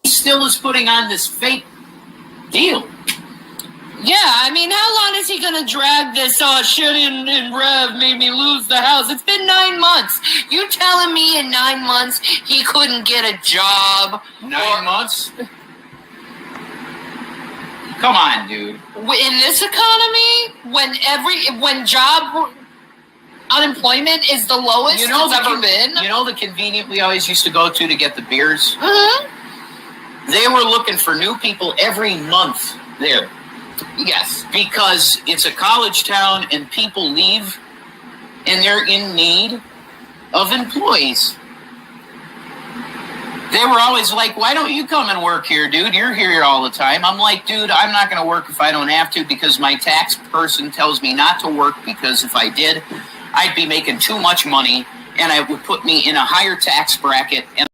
still is putting on this fake deal. Yeah, I mean, how long is he going to drag this? Shanny and Rev made me lose the house. It's been 9 months. You telling me in 9 months he couldn't get a job? 9 months? Come on, dude. In this economy, when job unemployment is the lowest it's ever been. You know the convenient we always used to go to get the beers? Mm-hmm. They were looking for new people every month there. Yes. Because it's a college town and people leave and they're in need of employees. They were always like, why don't you come and work here, dude? You're here all the time. I'm like, dude, I'm not going to work if I don't have to because my tax person tells me not to work because if I did, I'd be making too much money and it would put me in a higher tax bracket. And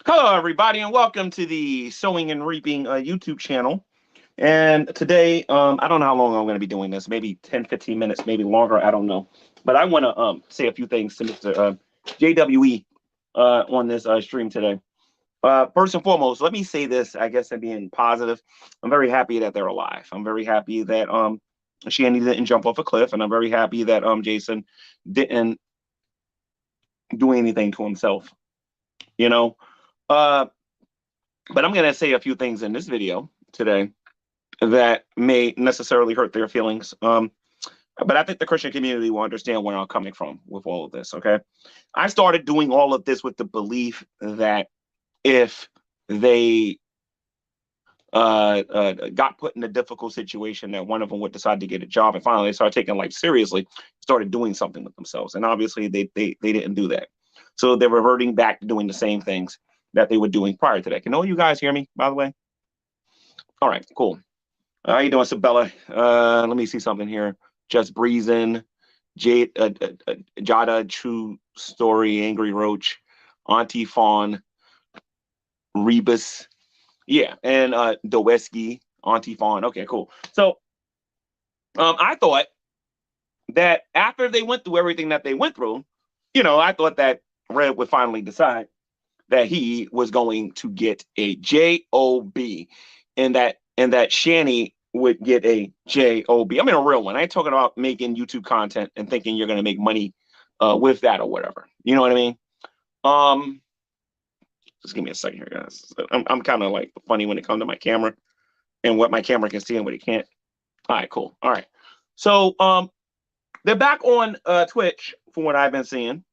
Hello, everybody, and welcome to the Sowing and Reaping YouTube channel. And today, I don't know how long I'm going to be doing this, maybe 10, 15 minutes, maybe longer, I don't know. But I want to say a few things to Mr. JWE on this stream today. First and foremost, let me say this, I guess, I'm being positive. I'm very happy that they're alive. I'm very happy that Shanny didn't jump off a cliff, and I'm very happy that Jason didn't do anything to himself. You know, uh, but I'm gonna say a few things in this video today that may necessarily hurt their feelings. But I think the Christian community will understand where I'm coming from with all of this. Okay, I started doing all of this with the belief that if they got put in a difficult situation, that one of them would decide to get a job, and finally they started taking life seriously, started doing something with themselves, and obviously they didn't do that, so they're reverting back to doing the same things that they were doing prior to that. Can all you guys hear me, by the way? All right, cool. How you doing, Sabella? Let me see something here. Just breezing, Jade, Jada, True Story, Angry Roach, Auntie Fawn, Rebus. Yeah, and Doweski, Auntie Fawn. Okay, cool. So I thought that after they went through everything that they went through, I thought that Red would finally decide that he was going to get a job, and that Shanny would get a job. I mean, a real one. I ain't talking about making YouTube content and thinking you're going to make money with that or whatever. You know what I mean? Just give me a second here, guys. I'm kind of like funny when it comes to my camera and what my camera can see and what it can't. All right, cool. All right. So they're back on Twitch from what I've been seeing.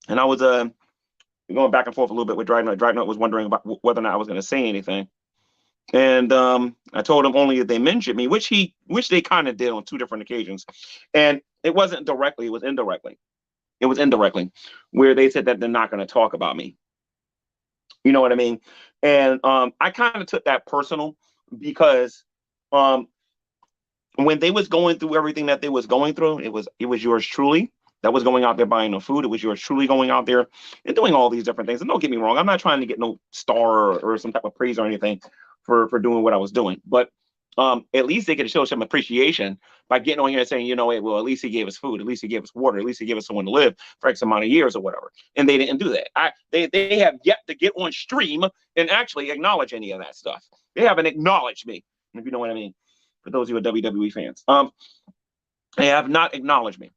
And I was going back and forth a little bit with Drive Nut. Drive Nut was wondering about whether or not I was going to say anything. And I told him only if they mentioned me, which they kind of did on 2 different occasions. And it wasn't directly, it was indirectly. It was indirectly, where they said that they're not going to talk about me. You know what I mean? And I kind of took that personal because when they was going through everything that they was going through, it was yours truly that was going out there buying no food. It was yours truly going out there and doing all these different things. And don't get me wrong, I'm not trying to get no star or some type of praise or anything for doing what I was doing. But at least they could show some appreciation by getting on here and saying, well, at least he gave us food, at least he gave us water, at least he gave us someone to live for X amount of years or whatever. And they didn't do that. They have yet to get on stream and actually acknowledge any of that stuff. They haven't acknowledged me, if you know what I mean. For those of you who are WWE fans, they have not acknowledged me.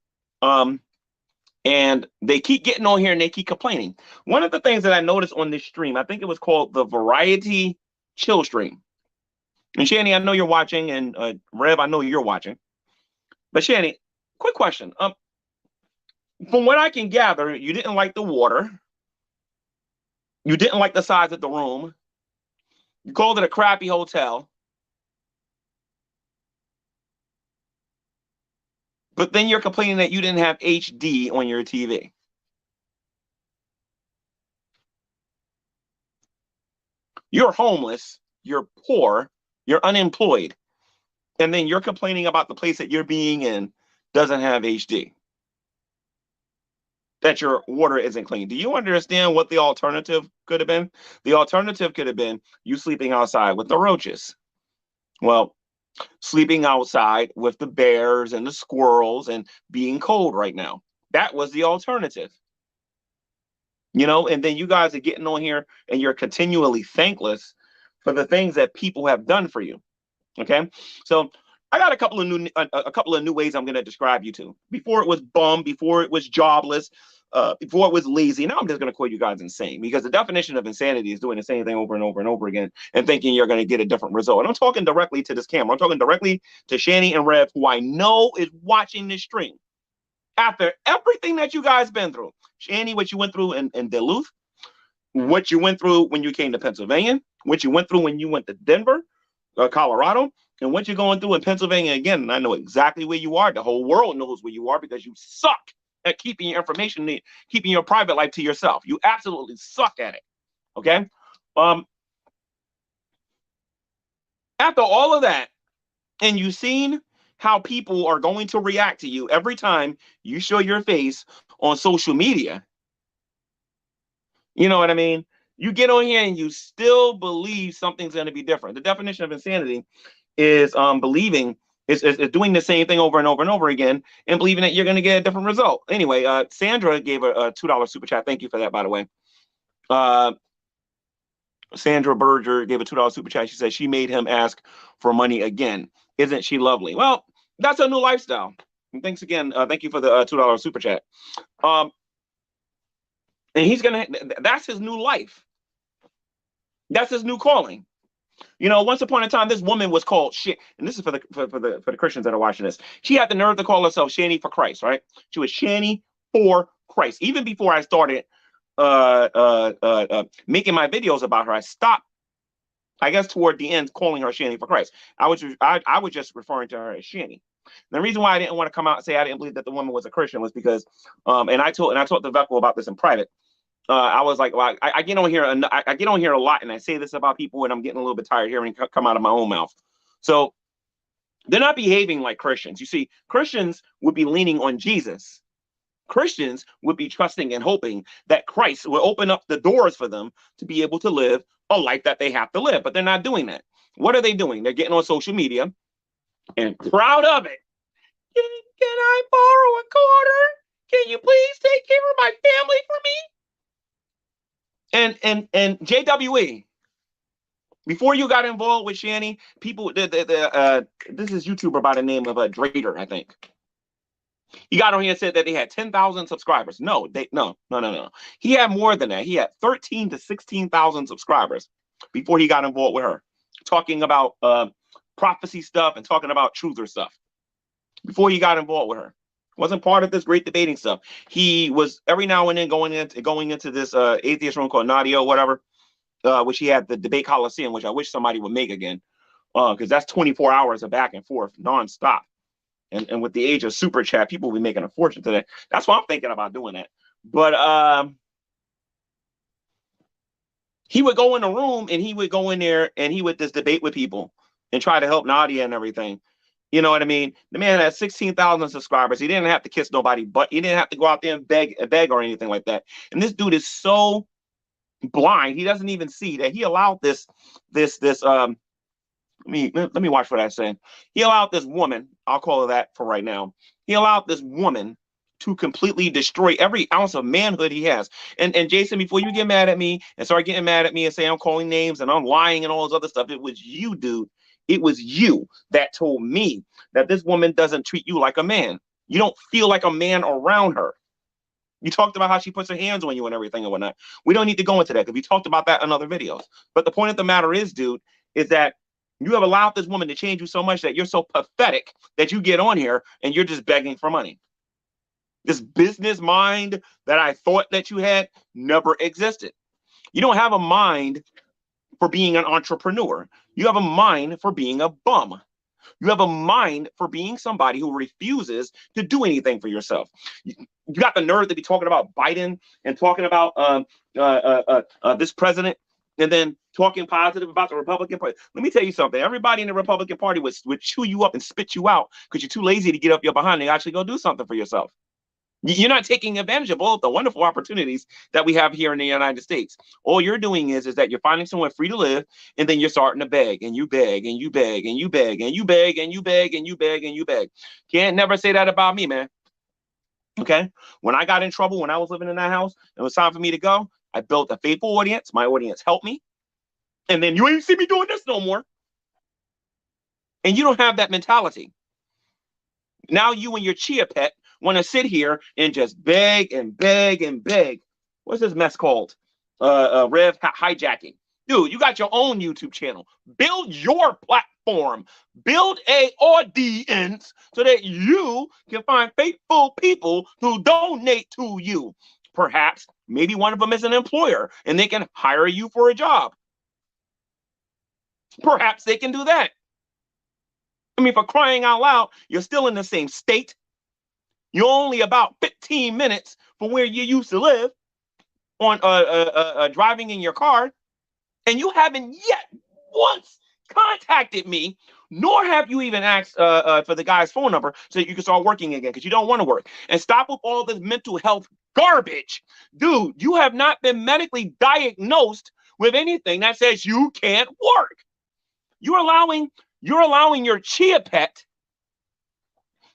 And they keep getting on here and they keep complaining. One of the things that I noticed on this stream, I think it was called the Variety Chill Stream. And Shanny, I know you're watching, and Rev, I know you're watching. But Shanny, quick question. From what I can gather, you didn't like the water. You didn't like the size of the room. You called it a crappy hotel. But then you're complaining that you didn't have HD on your TV. You're homeless. You're poor. You're unemployed. And then you're complaining about the place that you're being in doesn't have HD. That your water isn't clean. Do you understand what the alternative could have been? The alternative could have been you sleeping outside with the roaches. Well, sleeping outside with the bears and the squirrels and being cold right now. That was the alternative. And then you guys are getting on here and you're continually thankless for the things that people have done for you. Okay, so I got a couple of new ways I'm going to describe you to. Before it was bum, before it was jobless, before it was lazy. Now I'm just going to call you guys insane, because the definition of insanity is doing the same thing over and over and over again and thinking you're going to get a different result. And I'm talking directly to this camera. I'm talking directly to Shanny and Rev, who I know is watching this stream. After everything that you guys been through, Shanny, what you went through in Duluth, what you went through when you came to Pennsylvania, what you went through when you went to Denver, Colorado, and what you're going through in Pennsylvania again. And I know exactly where you are. The whole world knows where you are, because you suck at keeping your information, keeping your private life to yourself. You absolutely suck at it. Okay. After all of that, and you've seen how people are going to react to you every time you show your face on social media. You know what I mean? You get on here and you still believe something's going to be different. The definition of insanity is believing, is doing the same thing over and over and over again and believing that you're going to get a different result. Anyway, Sandra gave a $2 super chat. Thank you for that, by the way. Sandra Berger gave a $2 super chat. She said she made him ask for money again. Isn't she lovely? Well, that's a new lifestyle. And thanks again. Thank you for the $2 super chat. And that's his new life. That's his new calling. You know, once upon a time, this woman was called shit. And this is for the Christians that are watching this. She had the nerve to call herself Shanny for Christ, right? She was Shanny for Christ. Even before I started making my videos about her, I stopped, I guess, toward the end, calling her Shanny for Christ. I was just referring to her as Shanny. The reason why I didn't want to come out and say I didn't believe that the woman was a Christian was because, and I talked to Vecco about this in private. I was like, well, I get on here, I get on here a lot, and I say this about people, and I'm getting a little bit tired hearing it come out of my own mouth. So they're not behaving like Christians. You see, Christians would be leaning on Jesus. Christians would be trusting and hoping that Christ will open up the doors for them to be able to live a life that they have to live, but they're not doing that. What are they doing? They're getting on social media and proud of it. Can I borrow a quarter? Can you please take care of my family for me? And JWE, before you got involved with Shanny, people, this is YouTuber by the name of Drader, I think. He got on here and said that they had 10,000 subscribers. No. He had more than that. He had 13 to 16,000 subscribers before he got involved with her, talking about prophecy stuff and talking about truther stuff. Before he got involved with her, wasn't part of this great debating stuff. He was every now and then going into this atheist room called Nadia or whatever, which he had the debate coliseum, which I wish somebody would make again, because that's 24 hours of back and forth nonstop. And with the age of super chat, people will be making a fortune today. That's why I'm thinking about doing that. But he would go in the room and he would go in there and he would just debate with people and try to help Nadia and everything. You know what I mean? The man had 16,000 subscribers. He didn't have to kiss nobody, but he didn't have to go out there and beg or anything like that. And this dude is so blind, he doesn't even see that he allowed this let me watch what I said. He allowed this woman, I'll call her that for right now. He allowed this woman to completely destroy every ounce of manhood he has. And Jason, before you get mad at me and start getting mad at me and say I'm calling names and I'm lying and all this other stuff, it was you, dude. It was you that told me that this woman doesn't treat you like a man. You don't feel like a man around her. You talked about how she puts her hands on you and everything and whatnot. We don't need to go into that because we talked about that in other videos. But the point of the matter is, dude, is that you have allowed this woman to change you so much that you're so pathetic that you get on here and you're just begging for money. This business mind that I thought that you had never existed. You don't have a mind for being an entrepreneur. You have a mind for being a bum. You have a mind for being somebody who refuses to do anything for yourself. You got the nerve to be talking about Biden and talking about this president and then talking positive about the Republican Party. Let me tell you something. Everybody in the Republican Party would chew you up and spit you out because you're too lazy to get up your behind and actually go do something for yourself. You're not taking advantage of all of the wonderful opportunities that we have here in the United States. All you're doing is that you're finding somewhere free to live, and then you're starting to beg, and you beg, and you beg, and you beg, and you beg, and you beg, and you beg, and you beg. Can't never say that about me, man. Okay? When I got in trouble, when I was living in that house, it was time for me to go. I built a faithful audience. My audience helped me. And then you ain't see me doing this no more. And you don't have that mentality. Now you and your chia pet want to sit here and just beg and beg and beg. What's this mess called? Rev hijacking. Dude, you got your own YouTube channel. Build your platform. Build a audience so that you can find faithful people who donate to you. Perhaps maybe one of them is an employer and they can hire you for a job. Perhaps they can do that. I mean, for crying out loud, you're still in the same state. You're only about 15 minutes from where you used to live on driving in your car. And you haven't yet once contacted me, nor have you even asked for the guy's phone number so that you can start working again because you don't want to work. And stop with all this mental health garbage. Dude, you have not been medically diagnosed with anything that says you can't work. You're allowing your chia pet,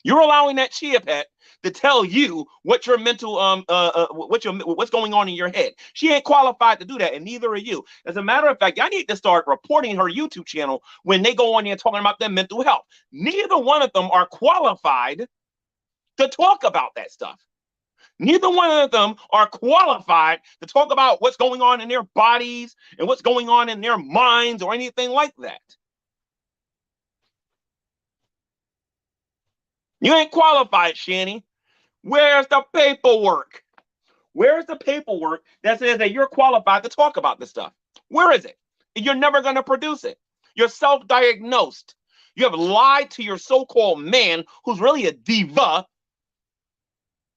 you're allowing that chia pet to tell you what your mental what's going on in your head. She ain't qualified to do that, and neither are you. As a matter of fact, I need to start reporting her YouTube channel when they go on there talking about their mental health. Neither one of them are qualified to talk about that stuff. Neither one of them are qualified to talk about what's going on in their bodies and what's going on in their minds or anything like that. You ain't qualified, Shanny. Where's the paperwork? Where's the paperwork that says that you're qualified to talk about this stuff? Where is it? You're never going to produce it. You're self-diagnosed. You have lied to your so-called man who's really a diva.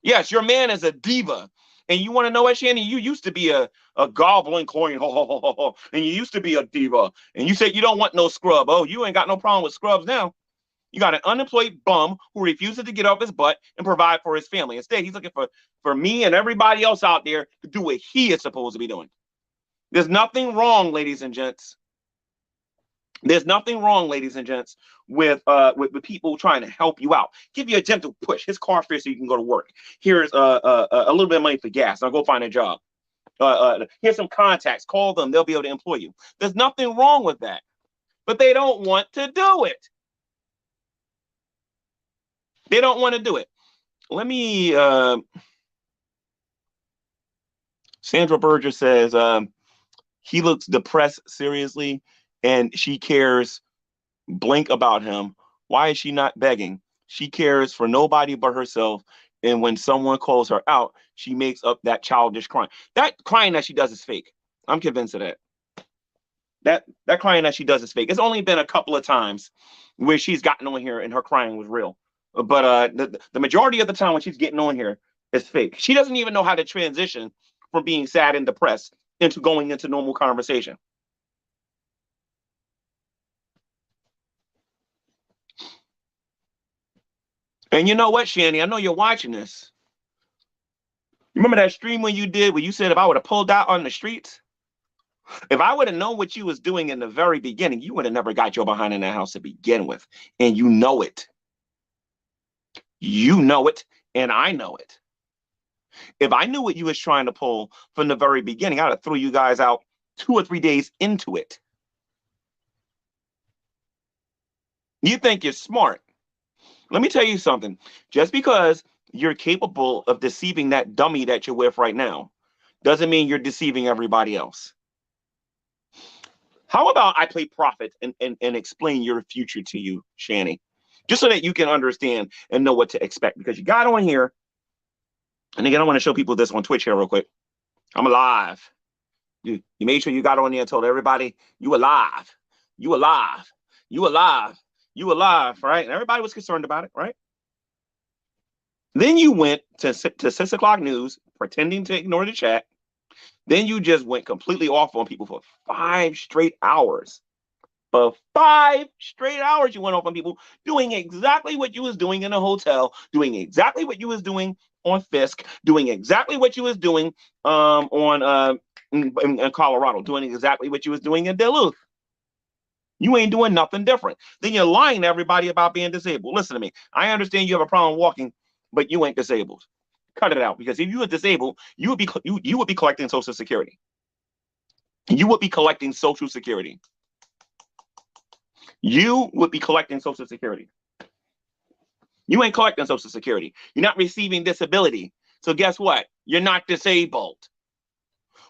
Yes, your man is a diva. And you want to know what, Shanny? You used to be a goblin coin, and you used to be a diva. And you said you don't want no scrub. Oh, you ain't got no problem with scrubs now. You got an unemployed bum who refuses to get off his butt and provide for his family. Instead, he's looking for me and everybody else out there to do what he is supposed to be doing. There's nothing wrong, ladies and gents. There's nothing wrong, ladies and gents, with people trying to help you out. Give you a gentle push. His car fare so you can go to work. Here's a little bit of money for gas. Now go find a job. Here's some contacts. Call them. They'll be able to employ you. There's nothing wrong with that. But they don't want to do it. They don't want to do it. Let me, Sandra Berger says, he looks depressed, seriously, and she cares blank about him. Why is she not begging? She cares for nobody but herself. And when someone calls her out, she makes up that childish crying. That crying that she does is fake. I'm convinced of that. That crying that she does is fake. It's only been a couple of times where she's gotten on here and her crying was real. But the majority of the time when she's getting on here is fake. She doesn't even know how to transition from being sad and depressed into going into normal conversation. And you know what, Shanny? I know you're watching this. Remember that stream when you did where you said if I would have pulled out on the streets? If I would have known what you was doing in the very beginning, you would have never got your behind in that house to begin with. And you know it. You know it, and I know it. If I knew what you was trying to pull from the very beginning, I'd have threw you guys out 2 or 3 days into it. You think you're smart. Let me tell you something. Just because you're capable of deceiving that dummy that you're with right now doesn't mean you're deceiving everybody else. How about I play prophet and explain your future to you, Shanny? Just so that you can understand and know what to expect. Because you got on here, and again, I want to show people this on Twitch here real quick. I'm alive. You made sure you got on there and told everybody you alive. You alive. You alive. You alive, right? And everybody was concerned about it, right? Then you went to 6 o'clock news, pretending to ignore the chat. Then you just went completely off on people for 5 straight hours. For 5 straight hours, you went off on people doing exactly what you was doing in a hotel, doing exactly what you was doing on Fisk, doing exactly what you was doing in Colorado, doing exactly what you was doing in Duluth. You ain't doing nothing different. Then you're lying to everybody about being disabled. Listen to me. I understand you have a problem walking, but you ain't disabled. Cut it out, because if you were disabled, you would be collecting Social Security. You would be collecting Social Security. You would be collecting Social Security. You ain't collecting Social Security. You're not receiving disability. So guess what? You're not disabled.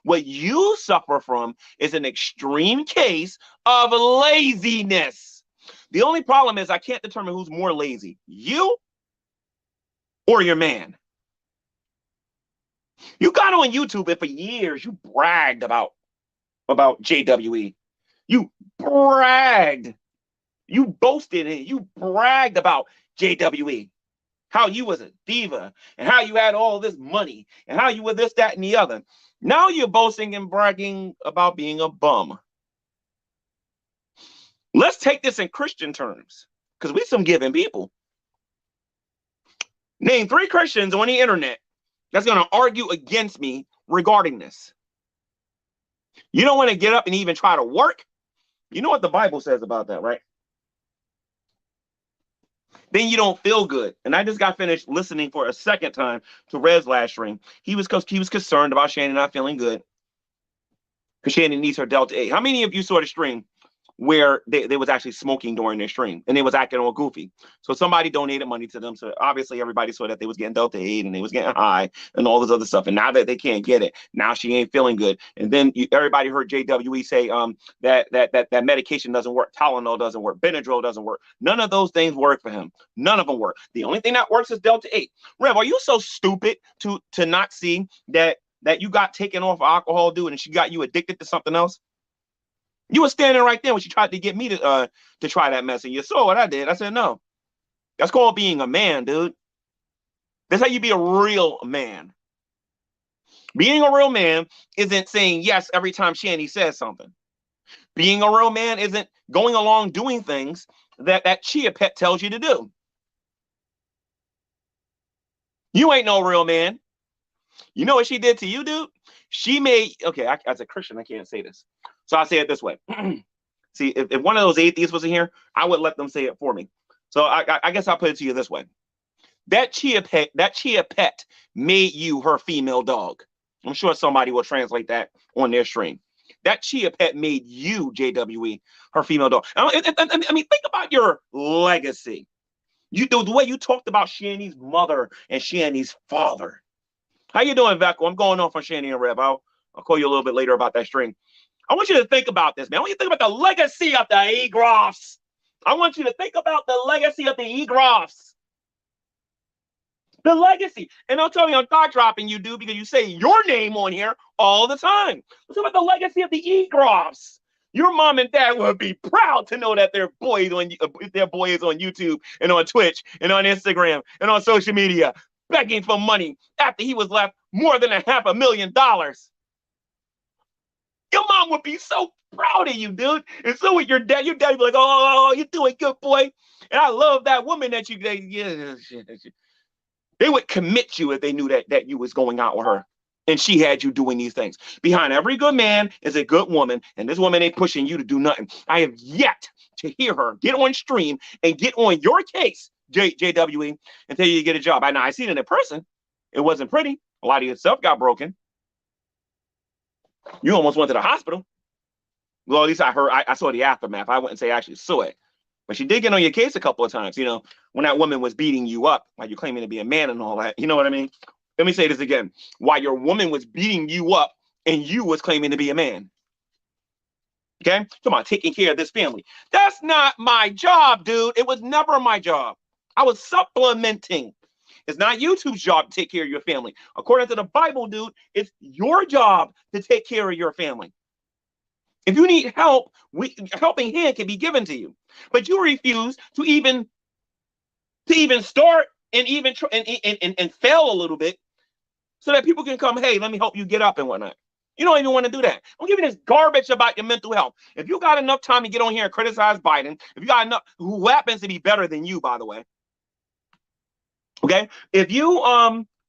What you suffer from is an extreme case of laziness. The only problem is I can't determine who's more lazy, you or your man. You got on YouTube and for years you bragged about JWE. You bragged. You boasted and you bragged about JWE. How you was a diva and how you had all this money and how you were this, that, and the other. Now you're boasting and bragging about being a bum. Let's take this in Christian terms, because we some giving people. Name 3 Christians on the internet that's going to argue against me regarding this. You don't want to get up and even try to work? You know what the Bible says about that, right? then you don't feel good. And I just got finished listening for a second time to Rev's last stream. He was concerned about Shanny not feeling good because Shanny needs her Delta 8. How many of you saw the stream where they was actually smoking during their stream and they was acting all goofy? So somebody donated money to them. So obviously everybody saw that they was getting Delta 8 and they was getting high and all this other stuff. And now that they can't get it, now she ain't feeling good. And then everybody heard JWE say that medication doesn't work. Tylenol doesn't work. Benadryl doesn't work. None of those things work for him. None of them work. The only thing that works is Delta 8. Rev, are you so stupid to not see that you got taken off alcohol, dude, and she got you addicted to something else? You were standing right there when she tried to get me to try that mess, and you saw what I did. I said, no. That's called being a man, dude. That's how you be a real man. Being a real man isn't saying yes every time Shanny says something. Being a real man isn't going along doing things that Chia Pet tells you to do. You ain't no real man. You know what she did to you, dude? She made, okay, as a Christian, I can't say this. So I'll say it this way. See, if one of those atheists was in here, I would let them say it for me. So I guess I'll put it to you this way. That Chia Pet made you her female dog. I'm sure somebody will translate that on their stream. That Chia Pet made you, JWE, her female dog. I mean, think about your legacy. The way you talked about Shanny's mother and Shanny's father. How you doing, Vecco? I'm going off on Shanny and Rev. I'll call you a little bit later about that stream. I want you to think about this, man. I want you to think about the legacy of the Egroffs. I want you to think about the legacy of the Egroffs. The legacy. And I'll tell you, I'm thought dropping you, dude, because you say your name on here all the time. Let's talk about the legacy of the Egroffs. Your mom and dad would be proud to know that their boy is on YouTube and on Twitch and on Instagram and on social media, begging for money after he was left more than $500,000. Your mom would be so proud of you, dude. And so would your dad. Your dad would be like, oh, you're doing good, boy. And I love that woman that they would commit you if they knew that you was going out with her. And she had you doing these things. Behind every good man is a good woman. And this woman ain't pushing you to do nothing. I have yet to hear her get on stream and get on your case, JWE, and tell you to get a job. I seen it in person. It wasn't pretty. A lot of your stuff got broken. You almost went to the hospital. Well, at least I saw the aftermath. I wouldn't say I actually saw it. But she did get on your case a couple of times, when that woman was beating you up, while you're claiming to be a man and all that. You know what I mean? Let me say this again. While your woman was beating you up and you was claiming to be a man. Okay? Come on, taking care of this family. That's not my job, dude. It was never my job. I was supplementing. It's not YouTube's job to take care of your family. According to the Bible, dude, it's your job to take care of your family. If you need help, helping hand can be given to you. But you refuse to even start and even and fail a little bit so that people can come, hey, let me help you get up and whatnot. You don't even want to do that. I'm giving this garbage about your mental health. If you got enough time to get on here and criticize Biden, if you got enough, who happens to be better than you, by the way. Okay, if you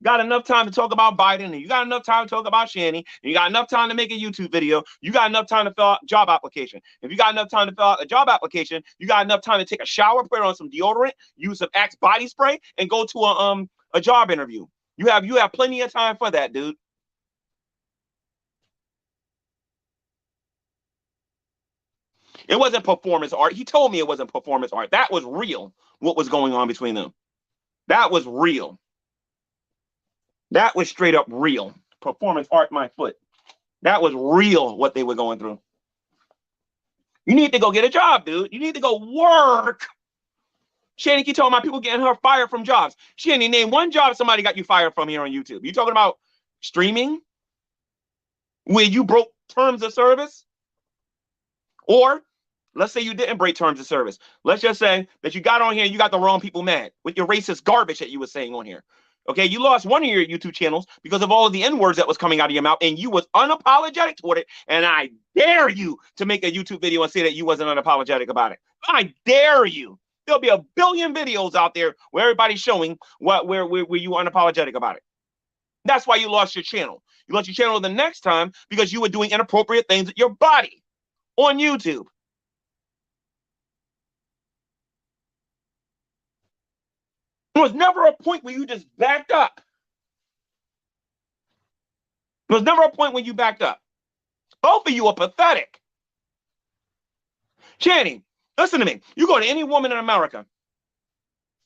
got enough time to talk about Biden, and you got enough time to talk about Shanny, and you got enough time to make a YouTube video, you got enough time to fill out a job application. If you got enough time to fill out a job application, you got enough time to take a shower, put on some deodorant, use some Axe body spray, and go to a job interview. You have plenty of time for that, dude. It wasn't performance art. He told me it wasn't performance art. That was real, what was going on between them. That was real. That was straight up real. Performance art, my foot. That was real what they were going through. You need to go get a job, dude. You need to go work. Shanny keep talking about people getting her fired from jobs. Shanny, name one job somebody got you fired from here on YouTube. You talking about streaming? Where you broke terms of service? Or let's say you didn't break terms of service. Let's just say that you got on here and you got the wrong people mad with your racist garbage that you were saying on here. Okay, you lost one of your YouTube channels because of all of the N-words that was coming out of your mouth, and you was unapologetic toward it. And I dare you to make a YouTube video and say that you wasn't unapologetic about it. I dare you. There'll be a billion videos out there where everybody's showing where you unapologetic about it. That's why you lost your channel. You lost your channel the next time because you were doing inappropriate things with your body on YouTube. There was never a point where you just backed up. There was never a point when you backed up. Both of you are pathetic. Shanny, listen to me. You go to any woman in America,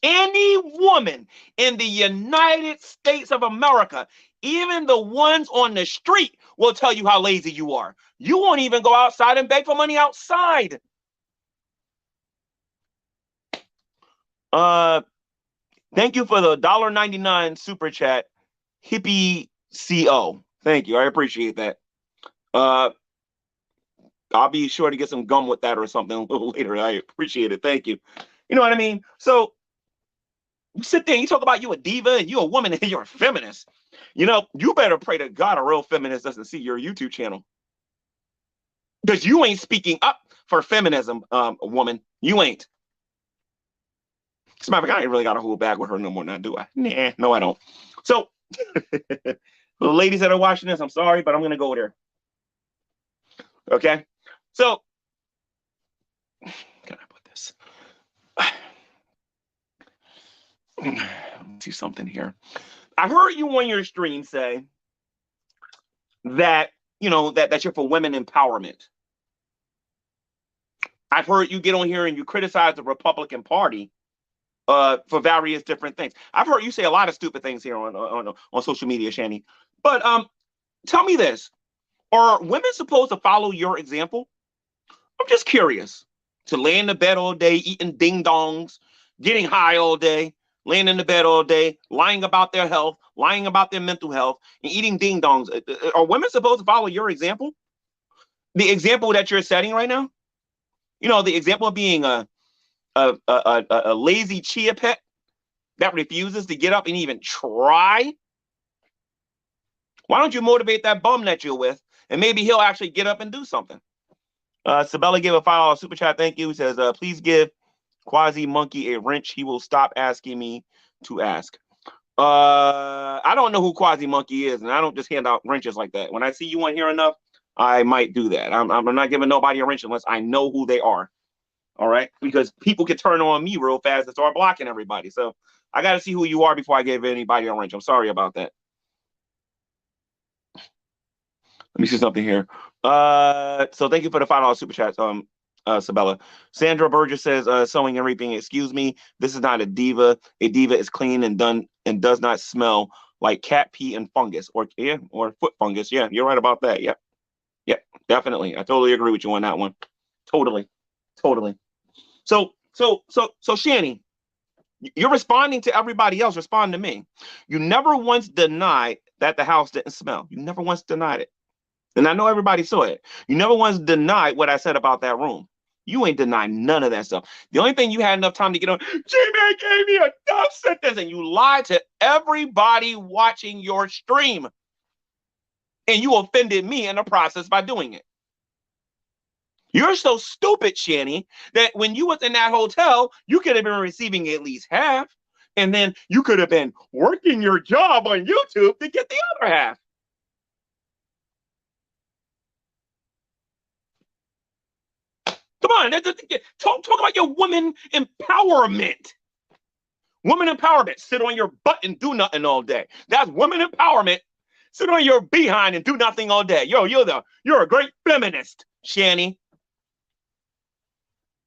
any woman in the United States of America, even the ones on the street will tell you how lazy you are. You won't even go outside and beg for money outside. Thank you for the $1.99 super chat, Hippie CO. Thank you. I appreciate that. I'll be sure to get some gum with that or something a little later. I appreciate it. Thank you. You know what I mean? So you sit there and you talk about you a diva and you a woman and you're a feminist. You know, you better pray to God a real feminist doesn't see your YouTube channel. Because you ain't speaking up for feminism, woman. You ain't. As a matter of fact, I ain't really got a whole bag with her no more now, do I? Nah, no, I don't. So, the ladies that are watching this, I'm sorry, but I'm going to go there. Okay? So, can I put this? Let's see something here. I heard you on your stream say that, you know, that you're for women empowerment. I've heard you get on here and you criticize the Republican Party for various different things. I've heard you say a lot of stupid things here on social media, Shanny. But tell me this. Are women supposed to follow your example? I'm just curious. To lay in the bed all day, eating ding-dongs, getting high all day, laying in the bed all day, lying about their health, lying about their mental health, and eating ding-dongs. Are women supposed to follow your example? The example that you're setting right now? You know, the example of being a lazy chia pet that refuses to get up and even try. Why don't you motivate that bum that you're with, and maybe he'll actually get up and do something? Sabella gave a $5 super chat. Thank you. He says, please give Quasi Monkey a wrench. He will stop asking me to ask. I don't know who Quasi Monkey is, and I don't just hand out wrenches like that. When I see you on here enough, I might do that. I'm not giving nobody a wrench unless I know who they are. All right, because people can turn on me real fast and start blocking everybody. So I got to see who you are before I give anybody a wrench. I'm sorry about that. Let me see something here. So thank you for the $5 super chat, Sabella. Sandra Burgess says, sewing and reaping. Excuse me, this is not a diva. A diva is clean and done and does not smell like cat pee and fungus or foot fungus. Yeah, you're right about that. Yep, definitely. I totally agree with you on that one. Totally. So, Shanny, you're responding to everybody else. Respond to me. You never once denied that the house didn't smell. You never once denied it. And I know everybody saw it. You never once denied what I said about that room. You ain't denied none of that stuff. The only thing you had enough time to get on, J-Man gave me a death sentence, and you lied to everybody watching your stream. And you offended me in the process by doing it. You're so stupid, Shanny, that when you was in that hotel, you could have been receiving at least half. And then you could have been working your job on YouTube to get the other half. Come on, talk about your woman empowerment. Woman empowerment. Sit on your butt and do nothing all day. That's woman empowerment. Sit on your behind and do nothing all day. You're a great feminist, Shanny.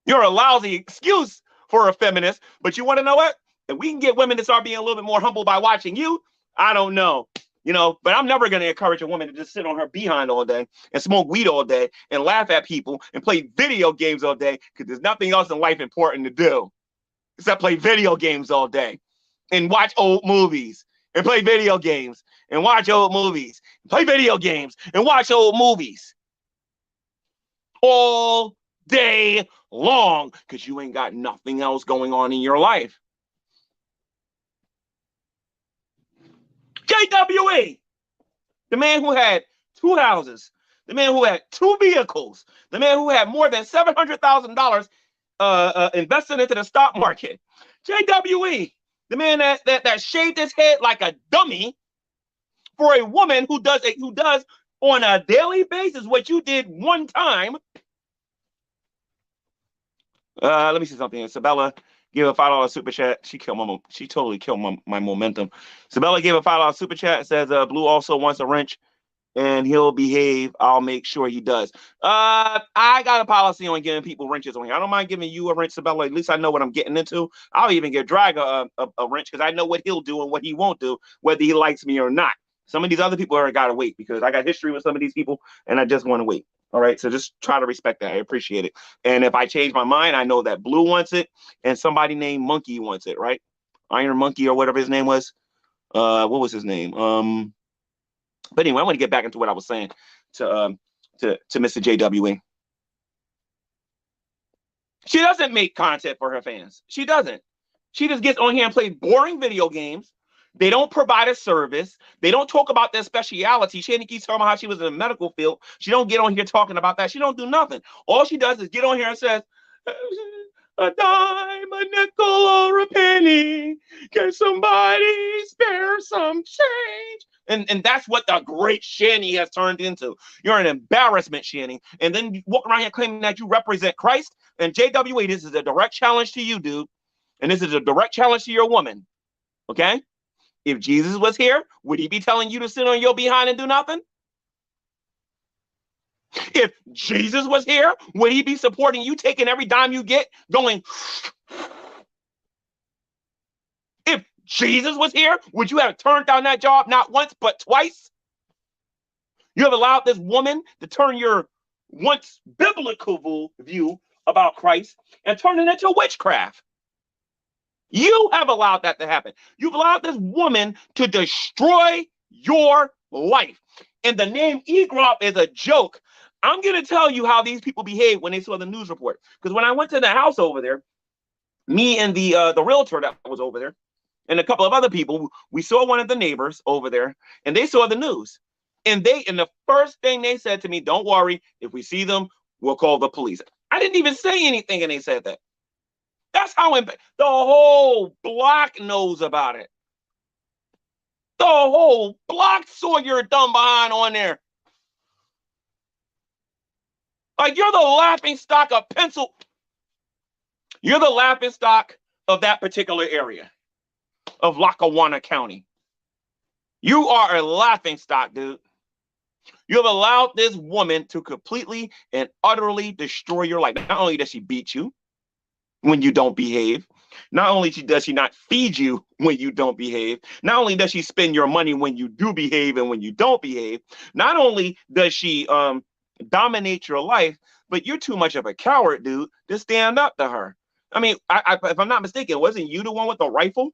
You're a lousy excuse for a feminist, but you want to know what? If we can get women to start being a little bit more humble by watching you, I don't know. You know, but I'm never going to encourage a woman to just sit on her behind all day and smoke weed all day and laugh at people and play video games all day because there's nothing else in life important to do except play video games all day and watch old movies and play video games and watch old movies, play video games and watch old movies all day long because you ain't got nothing else going on in your life. JWE, the man who had 2 houses, the man who had 2 vehicles, the man who had more than $700,000 invested into the stock market. JWE, the man that shaved his head like a dummy for a woman who does on a daily basis what you did one time. Let me see something. Isabella gave a $5 super chat. She totally killed my momentum. Isabella gave a $5 super chat. Says Blue also wants a wrench and he'll behave. I'll make sure he does. I got a policy on giving people wrenches on here. I don't mind giving you a wrench, Isabella. At least I know what I'm getting into. I'll even give Drag a wrench because I know what he'll do and what he won't do, whether he likes me or not. Some of these other people are gotta wait because I got history with some of these people and I just want to wait. All right, so just try to respect that. I appreciate it. And if I change my mind, I know that Blue wants it and somebody named Monkey wants it, right? Iron Monkey or whatever his name was. What was his name? But anyway, I want to get back into what I was saying to Mr. JWE. She doesn't make content for her fans. She doesn't. She just gets on here and plays boring video games. They don't provide a service. They don't talk about their speciality. Shanny keeps talking about how she was in the medical field. She don't get on here talking about that. She don't do nothing. All she does is get on here and says, a dime, a nickel, or a penny. Can somebody spare some change? And that's what the great Shanny has turned into. You're an embarrassment, Shanny. And then you walk around here claiming that you represent Christ. And JWA, this is a direct challenge to you, dude. And this is a direct challenge to your woman. Okay? If Jesus was here, would he be telling you to sit on your behind and do nothing? If Jesus was here, would he be supporting you, taking every dime you get, going? If Jesus was here, would you have turned down that job not once, but twice? You have allowed this woman to turn your once biblical view about Christ and turn it into witchcraft. You have allowed that to happen. You've allowed this woman to destroy your life. And the name Egrop is a joke. I'm going to tell you how these people behave when they saw the news report. Because when I went to the house over there, me and the realtor that was over there, and a couple of other people, we saw one of the neighbors over there, and they saw the news. And the first thing they said to me, don't worry, if we see them, we'll call the police. I didn't even say anything, and they said that. That's how the whole block knows about it. The whole block saw your dumb behind on there. Like you're the laughing stock of pencil. You're the laughing stock of that particular area of Lackawanna County. You are a laughing stock, dude. You have allowed this woman to completely and utterly destroy your life. Not only does she beat you when you don't behave, not only does she not feed you when you don't behave, not only does she spend your money when you do behave and when you don't behave, not only does she dominate your life, but you're too much of a coward, dude, to stand up to her. I mean, if I'm not mistaken, wasn't you the one with the rifle?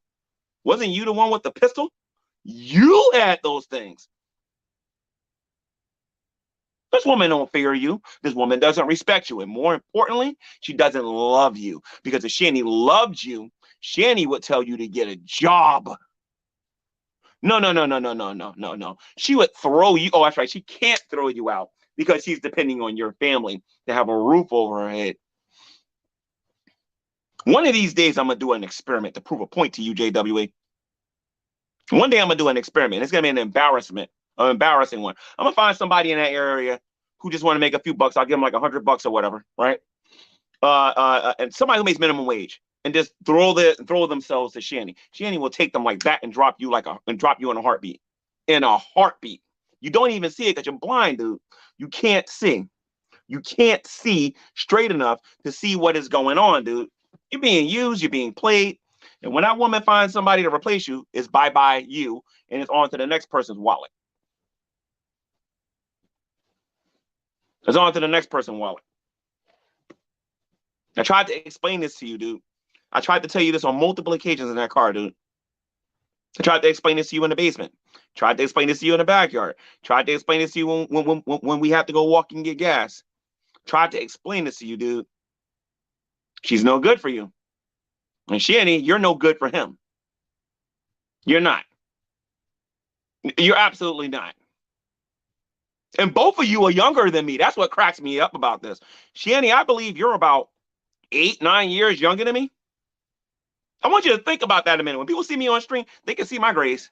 Wasn't you the one with the pistol? You had those things. This woman don't fear you. This woman doesn't respect you. And more importantly, she doesn't love you. Because if Shanny loved you, Shanny would tell you to get a job. No. She would throw you. Oh, that's right. She can't throw you out because she's depending on your family to have a roof over her head. One of these days, I'm going to do an experiment to prove a point to you, JWA. One day, I'm going to do an experiment. It's going to be an embarrassing one. I'm going to find somebody in that area who just want to make a few bucks. I'll give them like $100 or whatever, right? And somebody who makes minimum wage and just throw themselves to Shanny. Shanny will take them like that and drop you in a heartbeat. In a heartbeat. You don't even see it because you're blind, dude. You can't see. You can't see straight enough to see what is going on, dude. You're being used. You're being played. And when that woman finds somebody to replace you, it's bye-bye you, and it's on to the next person's wallet. It's on to the next person's wallet. I tried to explain this to you, dude. I tried to tell you this on multiple occasions in that car, dude. I tried to explain this to you in the basement. Tried to explain this to you in the backyard. Tried to explain this to you when we have to go walk and get gas. Tried to explain this to you, dude. She's no good for you. And Shanny, you're no good for him. You're not. You're absolutely not. And both of you are younger than me. That's what cracks me up about this. Shanny, I believe you're about 8-9 years younger than me. I want you to think about that a minute. When people see me on stream, they can see my grace.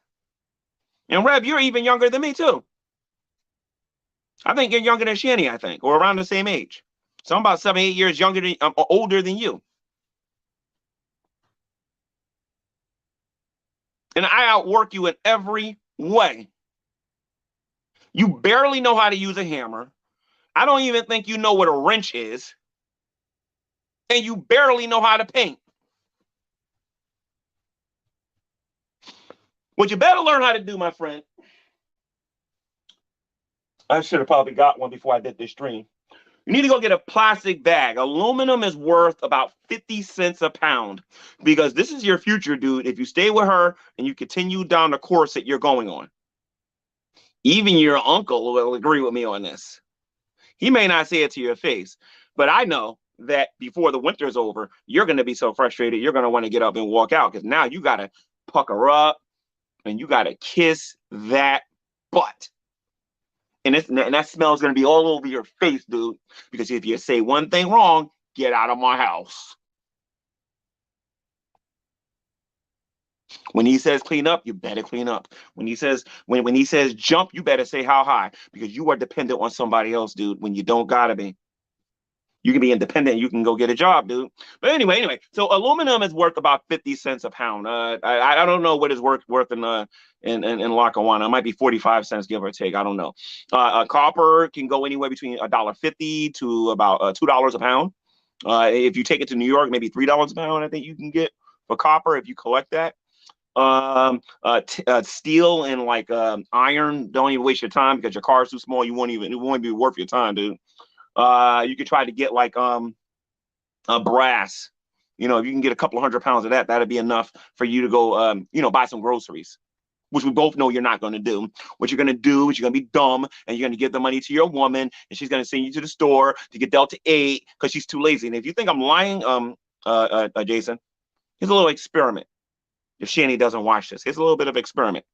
And Rev, you're even younger than me too. I think you're younger than Shanny, I think, or around the same age. So I'm about 7, 8 years younger than older than you. And I outwork you in every way. You barely know how to use a hammer. I don't even think you know what a wrench is. And you barely know how to paint. What you better learn how to do, my friend. I should have probably got one before I did this stream. You need to go get a plastic bag. Aluminum is worth about 50 cents a pound because this is your future, dude. If you stay with her and you continue down the course that you're going on, even your uncle will agree with me on this. He may not say it to your face, but I know that before the winter's over, you're going to be so frustrated, you're going to want to get up and walk out because now you got to pucker up and you got to kiss that butt. And that smell is going to be all over your face, dude. Because if you say one thing wrong, get out of my house. When he says clean up, you better clean up. When he says jump, you better say how high. Because you are dependent on somebody else, dude, when you don't gotta be. You can be independent. You can go get a job, dude. But anyway. So aluminum is worth about 50 cents a pound. I don't know what it's worth in Lackawanna. It might be 45 cents, give or take. I don't know. Copper can go anywhere between $1.50 to about $2 a pound. If you take it to New York, maybe $3 a pound. I think you can get for copper if you collect that. Steel and like iron. Don't even waste your time because your car's too small. It won't be worth your time, dude. You could try to get like a brass. If you can get a couple of 100 pounds of that, that'd be enough for you to go buy some groceries, which we both know you're not going to do. What you're going to do is you're going to be dumb and you're going to give the money to your woman and she's going to send you to the store to get Delta 8 because she's too lazy. And if you think I'm lying, Jason, here's a little experiment. If Shanny doesn't watch this, here's a little bit of experiment.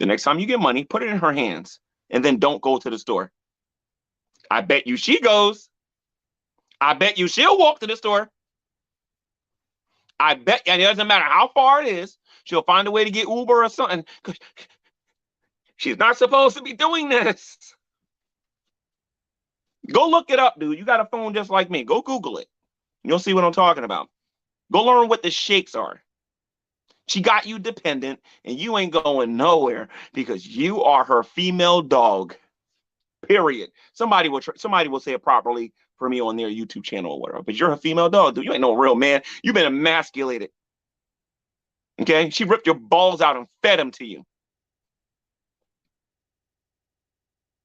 The next time you get money, put it in her hands and then don't go to the store. I bet you she goes. I bet you she'll walk to the store. I bet, and it doesn't matter how far it is, she'll find a way to get Uber or something. She's not supposed to be doing this. Go look it up, dude. You got a phone just like me. Go Google it. You'll see what I'm talking about. Go learn what the shakes are. She got you dependent, and you ain't going nowhere because you are her female dog. Period. Somebody will say it properly for me on their YouTube channel or whatever. But you're a female dog, dude. You ain't no real man. You've been emasculated. Okay? She ripped your balls out and fed them to you.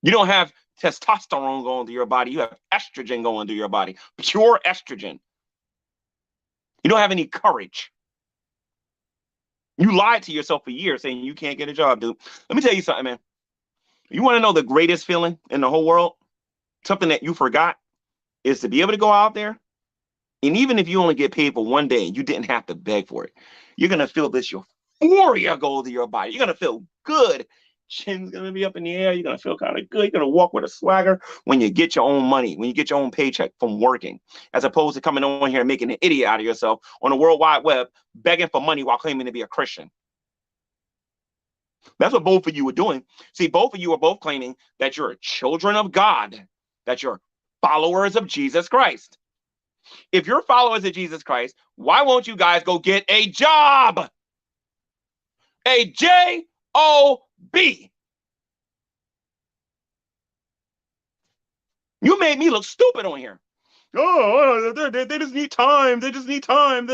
You don't have testosterone going through your body. You have estrogen going through your body. Pure estrogen. You don't have any courage. You lied to yourself for years saying you can't get a job, dude. Let me tell you something, man. You want to know the greatest feeling in the whole world? Something that you forgot is to be able to go out there. And even if you only get paid for one day, you didn't have to beg for it. You're going to feel this euphoria go through your body. You're going to feel good. Chin's going to be up in the air. You're going to feel kind of good. You're going to walk with a swagger when you get your own money, when you get your own paycheck from working, as opposed to coming on here and making an idiot out of yourself on the World Wide Web, begging for money while claiming to be a Christian. That's what both of you are doing. See, both of you are both claiming that you're children of God, that you're followers of Jesus Christ. If you're followers of Jesus Christ, why won't you guys go get a job? A J-O-B. You made me look stupid on here. Oh, they just need time. They just need time.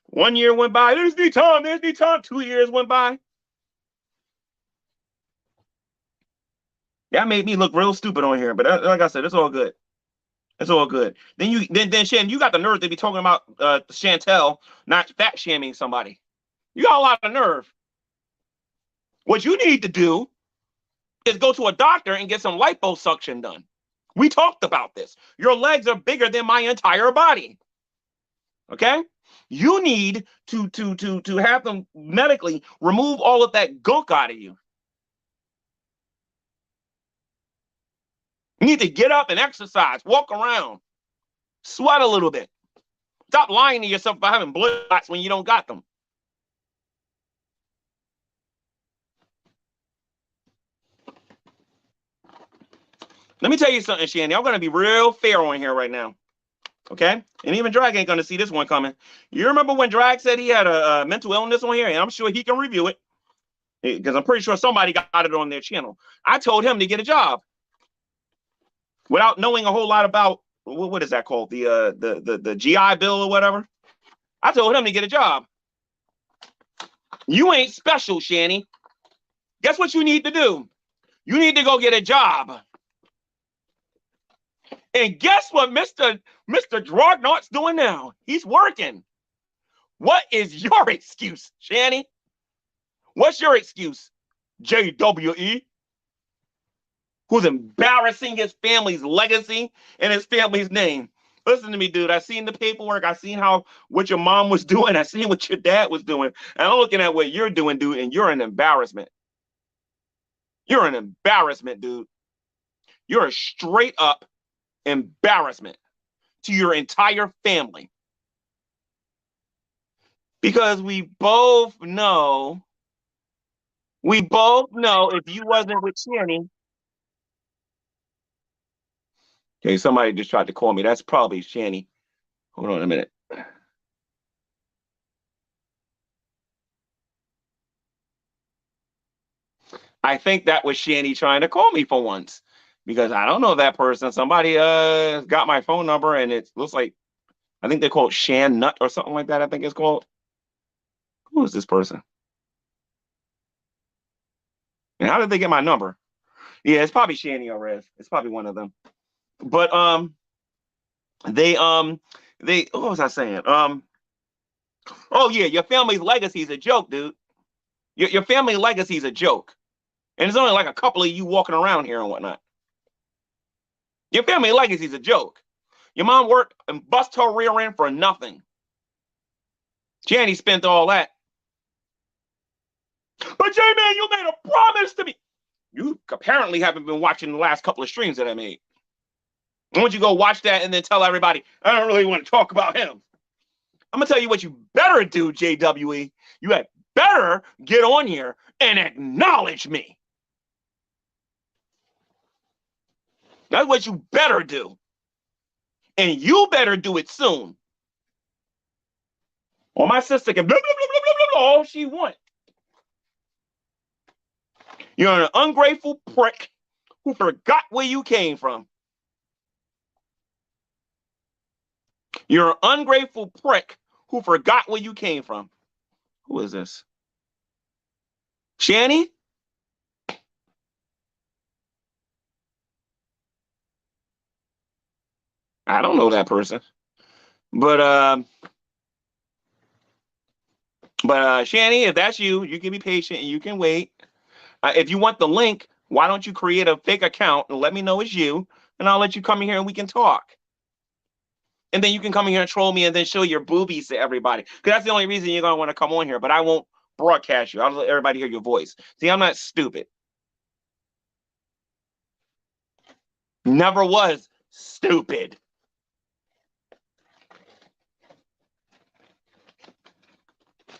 1 year went by. They just need time. They just need time. 2 years went by. That made me look real stupid on here, but like I said, it's all good. It's all good. Then Shan, you got the nerve to be talking about Chantel not fat shaming somebody. You got a lot of nerve. What you need to do is go to a doctor and get some liposuction done. We talked about this. Your legs are bigger than my entire body. Okay? You need to have them medically remove all of that gunk out of you. You need to get up and exercise, walk around, sweat a little bit. Stop lying to yourself about having blood clots when you don't got them. Let me tell you something, Shanny. I'm going to be real fair on here right now. Okay? And even Drag ain't gonna see this one coming. You remember when Drag said he had a mental illness on here? And I'm sure he can review it. Because I'm pretty sure somebody got it on their channel. I told him to get a job without knowing a whole lot about what is that called? The GI Bill or whatever. I told him to get a job. You ain't special, Shanny. Guess what you need to do? You need to go get a job. And guess what Mr. Drognart's doing now? He's working. What is your excuse, Shanny? What's your excuse, JWE? Who's embarrassing his family's legacy and his family's name? Listen to me, dude. I seen the paperwork. I seen what your mom was doing. I seen what your dad was doing. And I'm looking at what you're doing, dude, and you're an embarrassment. You're an embarrassment, dude. You're a straight up embarrassment to your entire family. Because we both know if you wasn't with Shanny. Okay, somebody just tried to call me. That's probably Shanny. Hold on a minute. I think that was Shanny trying to call me for once. Because I don't know that person. Somebody got my phone number and it looks like, I think they call it Shan Nut or something like that, I think it's called. Who is this person? And how did they get my number? Yeah, it's probably Shanny or Rev. It's probably one of them. But they what was I saying? Oh yeah, your family's legacy is a joke, dude. Your family legacy is a joke. And there's only like a couple of you walking around here and whatnot. Your family legacy is a joke. Your mom worked and bust her rear end for nothing. Shanny spent all that. But J-Man, you made a promise to me. You apparently haven't been watching the last couple of streams that I made. I want you to go watch that and then tell everybody, I don't really want to talk about him. I'm going to tell you what you better do, JWE. You had better get on here and acknowledge me. That's what you better do. And you better do it soon. Or my sister can blah, blah, blah, blah, blah, blah, all she wants. You're an ungrateful prick who forgot where you came from. You're an ungrateful prick who forgot where you came from. Who is this? Shanny? I don't know that person. But Shanny, if that's you, you can be patient and you can wait. If you want the link, why don't you create a fake account and let me know it's you, and I'll let you come in here and we can talk. And then you can come in here and troll me and then show your boobies to everybody. Because that's the only reason you're going to want to come on here. But I won't broadcast you. I'll let everybody hear your voice. See, I'm not stupid. Never was stupid.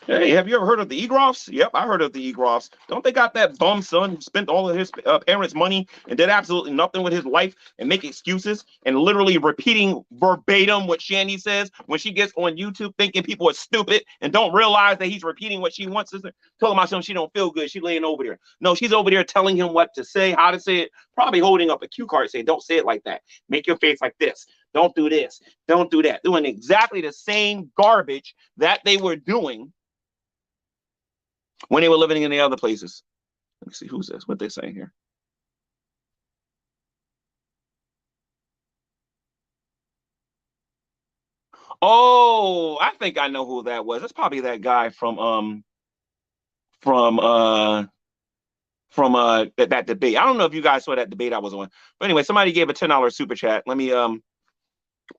Hey, have you ever heard of the Egroffs? Yep, I heard of the Egroffs. Don't they got that bum son who spent all of his parents' money and did absolutely nothing with his life and make excuses and literally repeating verbatim what Shanny says when she gets on YouTube thinking people are stupid and don't realize that he's repeating what she wants to say? Telling myself she don't feel good. She laying over there. No, she's over there telling him what to say, how to say it, probably holding up a cue card saying, don't say it like that. Make your face like this. Don't do this. Don't do that. Doing exactly the same garbage that they were doing when they were living in the other places. Let me see, who's this? What they saying here? Oh, I think I know who that was. That's probably that guy from that debate. I don't know if you guys saw that debate I was on. But anyway, somebody gave a $10 super chat. Let me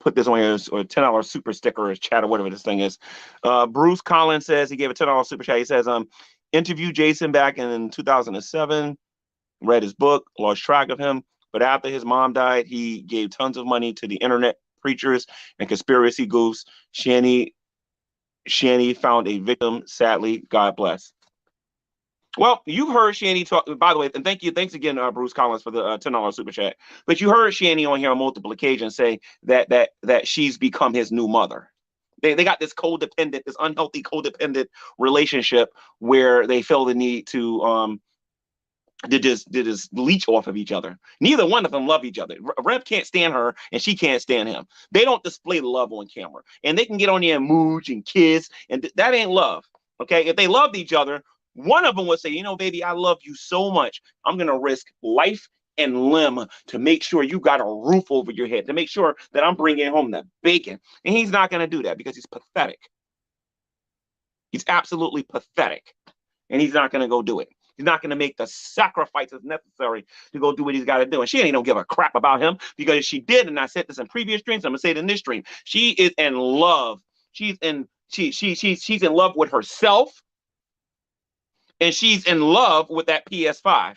put this on here, or $10 super sticker or chat or whatever this thing is. Bruce Collins says he gave a $10 super chat. He says, interviewed Jason back in 2007, read his book, lost track of him. But after his mom died, he gave tons of money to the internet preachers and conspiracy goofs. Shanny found a victim, sadly. God bless. Well, you've heard Shanny talk. By the way, and thanks again, Bruce Collins, for the $10 super chat. But you heard Shanny on here on multiple occasions say that she's become his new mother. They got this codependent, this unhealthy codependent relationship where they feel the need to just leech off of each other. Neither one of them love each other. Rev can't stand her, and she can't stand him. They don't display love on camera, and they can get on there and mooch and kiss, and that ain't love. Okay, if they loved each other, one of them would say, you know, baby, I love you so much, I'm gonna risk life and limb to make sure you got a roof over your head, to make sure that I'm bringing home the bacon. And he's not gonna do that because he's pathetic. He's absolutely pathetic, and he's not gonna go do it. He's not going to make the sacrifices necessary to go do what he's got to do. And she ain't don't give a crap about him, because if she did, and I said this in previous streams, I'm gonna say it in this stream, she is in love. She's in love with herself, and she's in love with that PS5.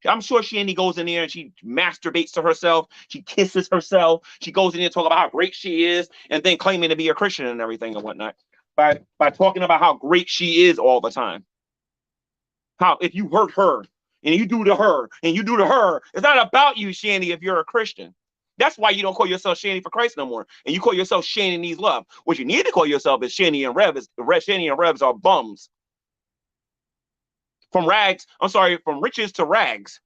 I'm sure Shanny goes in there and she masturbates to herself. She kisses herself. She goes in there and talk about how great she is, and then claiming to be a Christian and everything and whatnot by talking about how great she is all the time. How if you hurt her and you do to her and you do to her, it's not about you, Shanny, if you're a Christian. That's why you don't call yourself Shanny for Christ no more. And you call yourself Shanny needs love. What you need to call yourself is Shanny and Rev. Shanny and Revs are bums. From riches to rags.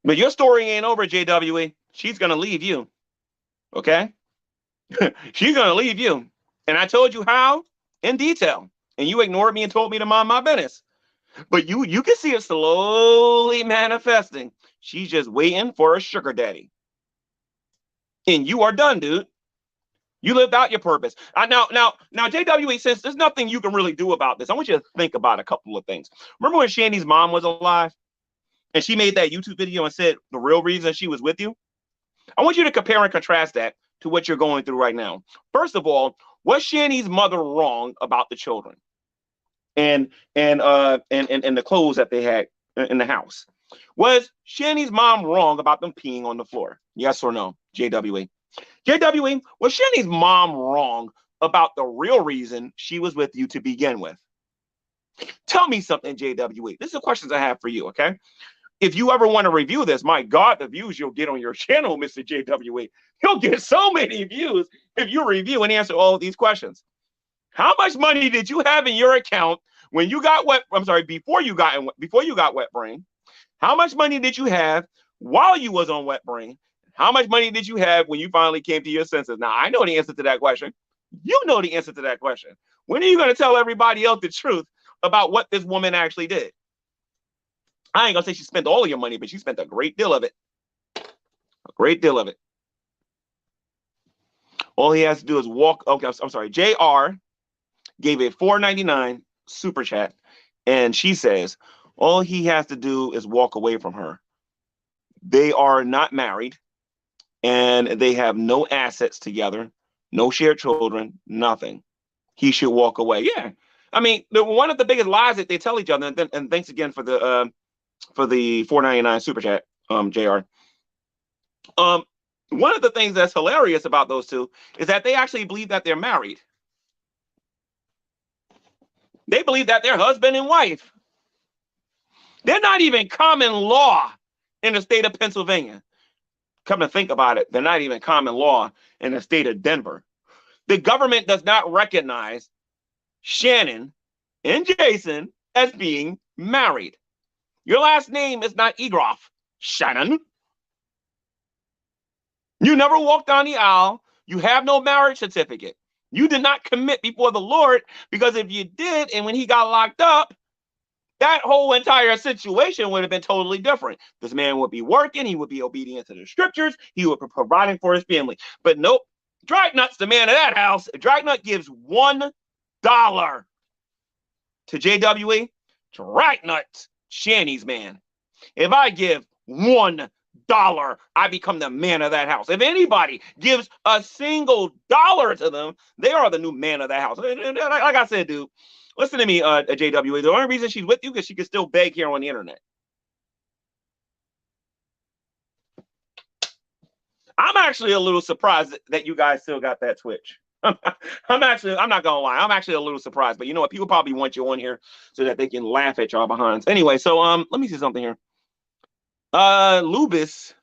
But your story ain't over, JWE. She's going to leave you. Okay? She's going to leave you. And I told you how in detail. And you ignored me and told me to mind my business. But you can see it slowly manifesting. She's just waiting for a sugar daddy. And you are done, dude. You lived out your purpose. Now, JWE, since there's nothing you can really do about this, I want you to think about a couple of things. Remember when Shanny's mom was alive? And she made that YouTube video and said the real reason she was with you? I want you to compare and contrast that to what you're going through right now. First of all, was Shanny's mother wrong about the children and the clothes that they had in the house? Was Shanny's mom wrong about them peeing on the floor? Yes or no, JWE? JWE, was Shanny's mom wrong about the real reason she was with you to begin with? Tell me something, JWE. This is the questions I have for you, okay? If you ever want to review this, my God, the views you'll get on your channel, Mr. JWE. You'll get so many views if you review and answer all of these questions. How much money did you have in your account when you got wet? I'm sorry, before you got wet brain? How much money did you have while you was on wet brain? How much money did you have when you finally came to your senses? Now, I know the answer to that question. You know the answer to that question. When are you going to tell everybody else the truth about what this woman actually did? I ain't going to say she spent all of your money, but she spent a great deal of it. A great deal of it. All he has to do is walk. Okay, I'm sorry. JR gave a $4.99 super chat, and she says, all he has to do is walk away from her. They are not married. And they have no assets together, no shared children, nothing. He should walk away. Yeah, I mean, one of the biggest lies that they tell each other. And thanks again for the $4.99 super chat, Jr. One of the things that's hilarious about those two is that they actually believe that they're married. They believe that they're husband and wife. They're not even common law in the state of Pennsylvania. Come to think about it, they're not even common law in the state of Denver. The government does not recognize Shannon and Jason as being married. Your last name is not Egroff, Shannon. You never walked down the aisle. You have no marriage certificate. You did not commit before the Lord, because if you did, and when he got locked up, that whole entire situation would have been totally different. This man would be working. He would be obedient to the scriptures. He would be providing for his family. But nope, Dragnut's the man of that house. Dragnut gives $1 to JWE. Dragnut, Shanny's man. If I give $1, I become the man of that house. If anybody gives a single dollar to them, they are the new man of that house. Like I said, dude, listen to me, JWA. The only reason she's with you is because she can still beg here on the internet. I'm actually a little surprised that you guys still got that Twitch. I'm not gonna lie, I'm actually a little surprised. But you know what? People probably want you on here so that they can laugh at y'all behinds. Anyway, so let me see something here. Lubis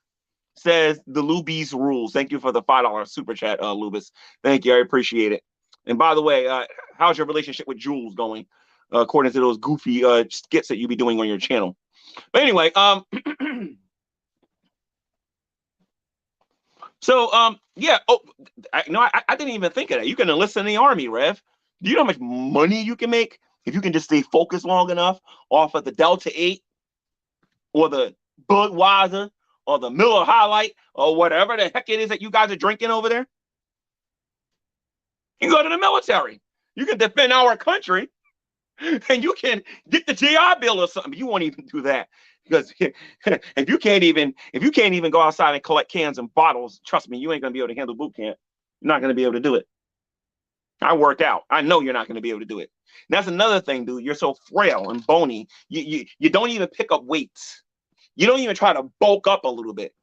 says the Lubies rules. Thank you for the $5 super chat, Lubis. Thank you, I appreciate it. And by the way, how's your relationship with Jules going? According to those goofy skits that you be doing on your channel. But anyway, so yeah. Oh, I didn't even think of that. You can enlist in the army, Rev. Do you know how much money you can make if you can just stay focused long enough off of the Delta 8 or the Budweiser or the Miller High Life or whatever the heck it is that you guys are drinking over there? You can go to the military. You can defend our country, and you can get the GI Bill or something. You won't even do that because if you can't even go outside and collect cans and bottles, trust me, you ain't gonna be able to handle boot camp. You're not gonna be able to do it. I work out. I know you're not gonna be able to do it. And that's another thing, dude. You're so frail and bony. You don't even pick up weights. You don't even try to bulk up a little bit.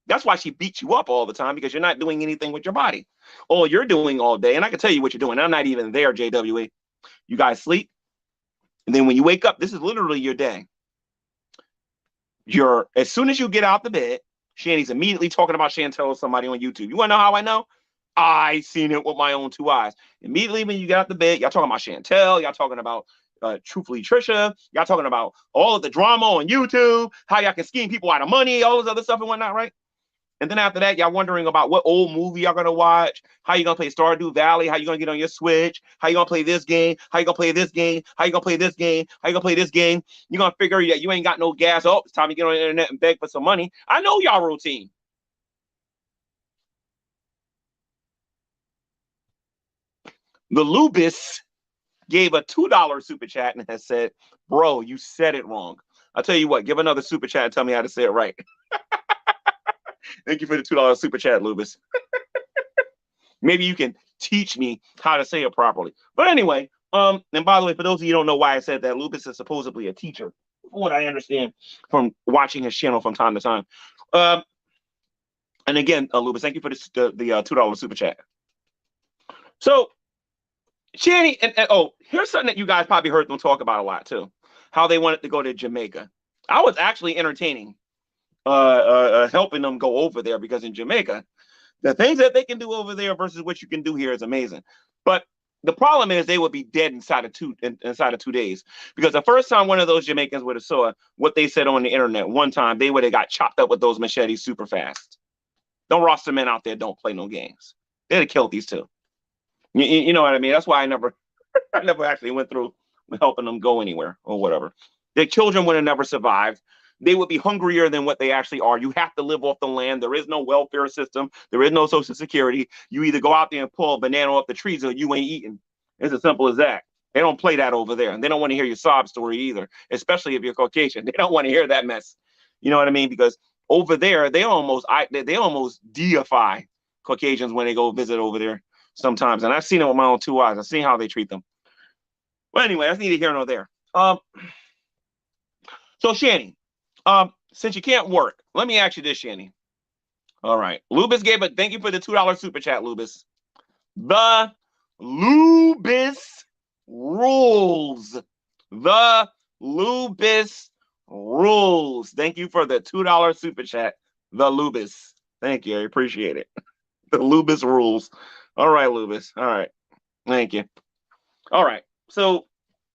That's why she beats you up all the time, because you're not doing anything with your body. All you're doing all day, and I can tell you what you're doing. I'm not even there, JWA. You guys sleep, and then when you wake up, this is literally your day. As soon as you get out the bed, Shanny's immediately talking about Chantel or somebody on YouTube. You want to know how I know? I seen it with my own two eyes. Immediately when you get out the bed, y'all talking about Chantel, y'all talking about Truthfully Trisha, y'all talking about all of the drama on YouTube, how y'all can scheme people out of money, all this other stuff and whatnot, right? And then after that, y'all wondering about what old movie y'all gonna watch, how you gonna play Stardew Valley, how you gonna get on your Switch, how you gonna play this game, how you gonna play this game, how you gonna play this game, how you gonna play this game. You're gonna figure that you ain't got no gas. Oh, it's time to get on the internet and beg for some money. I know y'all routine. The Lubis gave a $2 super chat and has said, bro, you said it wrong. I'll tell you what, give another super chat and tell me how to say it right. Thank you for the $2 super chat, Lubis. Maybe you can teach me how to say it properly. But anyway, and by the way, for those of you who don't know why I said that, Lubis is supposedly a teacher, from what I understand from watching his channel from time to time. And again, Lubis, thank you for the $2 super chat. So, Shanny, and here's something that you guys probably heard them talk about a lot too. How they wanted to go to Jamaica. I was actually entertaining helping them go over there, because in Jamaica, the things that they can do over there versus what you can do here is amazing. But the problem is they would be dead inside of 2 days, because the first time one of those Jamaicans would have saw what they said on the internet one time, they would have got chopped up with those machetes super fast. Don't roster men out there, don't play no games. They'd have killed these two. You know what I mean? That's why I never actually went through helping them go anywhere or whatever. Their children would have never survived. They would be hungrier than what they actually are. You have to live off the land. There is no welfare system. There is no social security. You either go out there and pull a banana off the trees or you ain't eating. It's as simple as that. They don't play that over there. And they don't want to hear your sob story either, especially if you're Caucasian. They don't want to hear that mess. You know what I mean? Because over there, they almost deify Caucasians when they go visit over there sometimes. And I've seen it with my own two eyes. I've seen how they treat them. But anyway, that's neither here nor there. So Shanny, since you can't work, let me ask you this, Shanny. All right. Lubis gave it. Thank you for the $2 super chat, Lubis. The Lubis rules. The Lubis rules. Thank you for the $2 super chat. The Lubis. Thank you. I appreciate it. The Lubis rules. All right, Lubis. All right. Thank you. All right. So,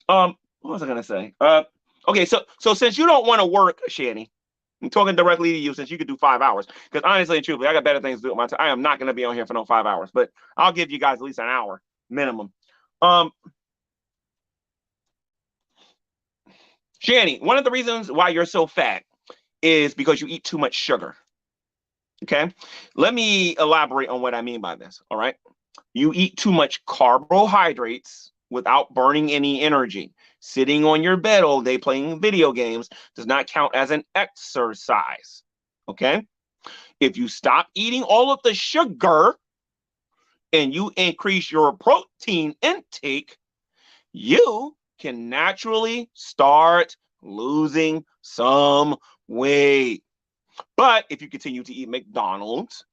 what was I gonna say? Okay, so since you don't want to work, Shanny, I'm talking directly to you, since you could do 5 hours. Because honestly and truthfully, I got better things to do with my time. I am not going to be on here for no 5 hours, but I'll give you guys at least an hour minimum. Shanny, one of the reasons why you're so fat is because you eat too much sugar. Okay, let me elaborate on what I mean by this. All right, you eat too much carbohydrates without burning any energy. Sitting on your bed all day playing video games does not count as an exercise. Okay? If you stop eating all of the sugar and you increase your protein intake, you can naturally start losing some weight. But if you continue to eat McDonald's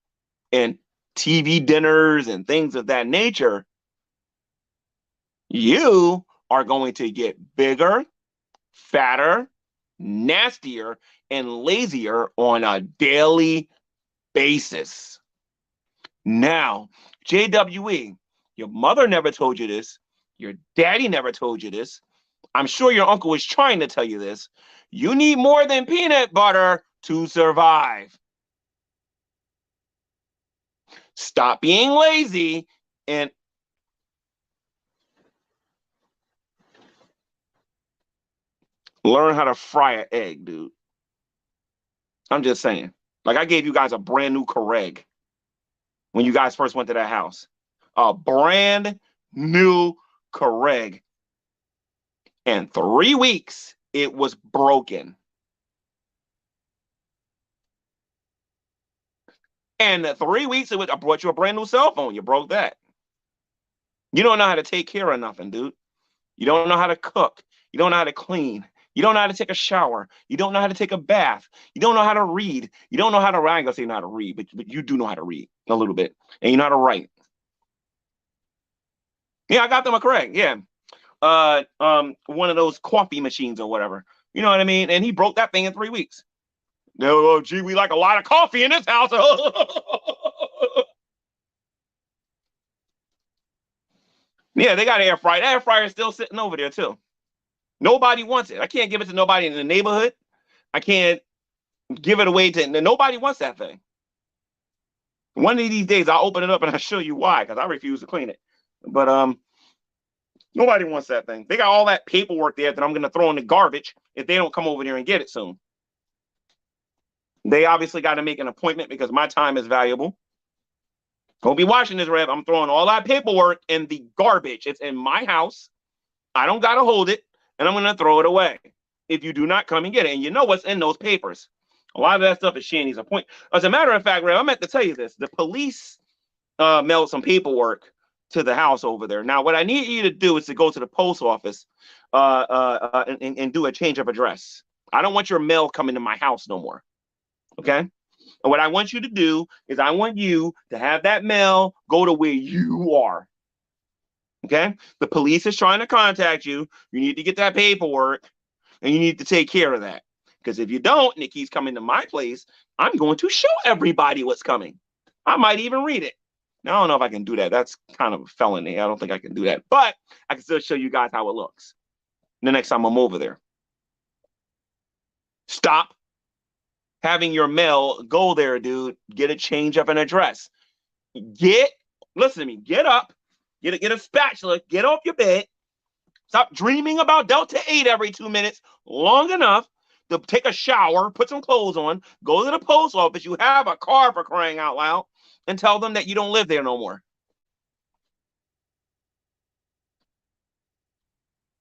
and TV dinners and things of that nature, you are going to get bigger, fatter, nastier, and lazier on a daily basis. Now, JWE, your mother never told you this. Your daddy never told you this. I'm sure your uncle was trying to tell you this. You need more than peanut butter to survive. Stop being lazy and learn how to fry an egg, dude. I'm just saying. Like, I gave you guys a brand new Keurig when you guys first went to that house. A brand new Keurig. In 3 weeks, it was broken. And 3 weeks, I brought you a brand new cell phone. You broke that. You don't know how to take care of nothing, dude. You don't know how to cook. You don't know how to clean. You don't know how to take a shower. You don't know how to take a bath. You don't know how to read. You don't know how to write. I ain't gonna say you know how to read, but you do know how to read a little bit. And you know how to write. Yeah, I got them a Keurig. Yeah. One of those coffee machines or whatever. You know what I mean? And he broke that thing in 3 weeks. No, oh, gee, we like a lot of coffee in this house. Yeah, they got an air fryer. That air fryer is still sitting over there too. Nobody wants it. I can't give it to nobody in the neighborhood. I can't give it away to nobody wants that thing. One of these days I'll open it up and I'll show you why, because I refuse to clean it. But nobody wants that thing. They got all that paperwork there that I'm gonna throw in the garbage if they don't come over there and get it soon. They obviously got to make an appointment because my time is valuable. Don't be watching this, Rev. I'm throwing all that paperwork in the garbage. It's in my house. I don't got to hold it, and I'm going to throw it away if you do not come and get it. And you know what's in those papers. A lot of that stuff is Shanny's appointment. As a matter of fact, Rev, I meant to tell you this. The police mailed some paperwork to the house over there. Now, what I need you to do is to go to the post office and do a change of address. I don't want your mail coming to my house no more. Okay? And what I want you to do is I want you to have that mail go to where you are. Okay? The police is trying to contact you. You need to get that paperwork and you need to take care of that. Because if you don't, and it keeps coming to my place, I'm going to show everybody what's coming. I might even read it. Now, I don't know if I can do that. That's kind of a felony. I don't think I can do that. But I can still show you guys how it looks the next time I'm over there. Stop having your mail go there, dude. Get a change of an address. Listen to me. Get up. Get a spatula. Get off your bed. Stop dreaming about Delta 8 every 2 minutes long enough to take a shower, put some clothes on, go to the post office. You have a car, for crying out loud, and tell them that you don't live there no more.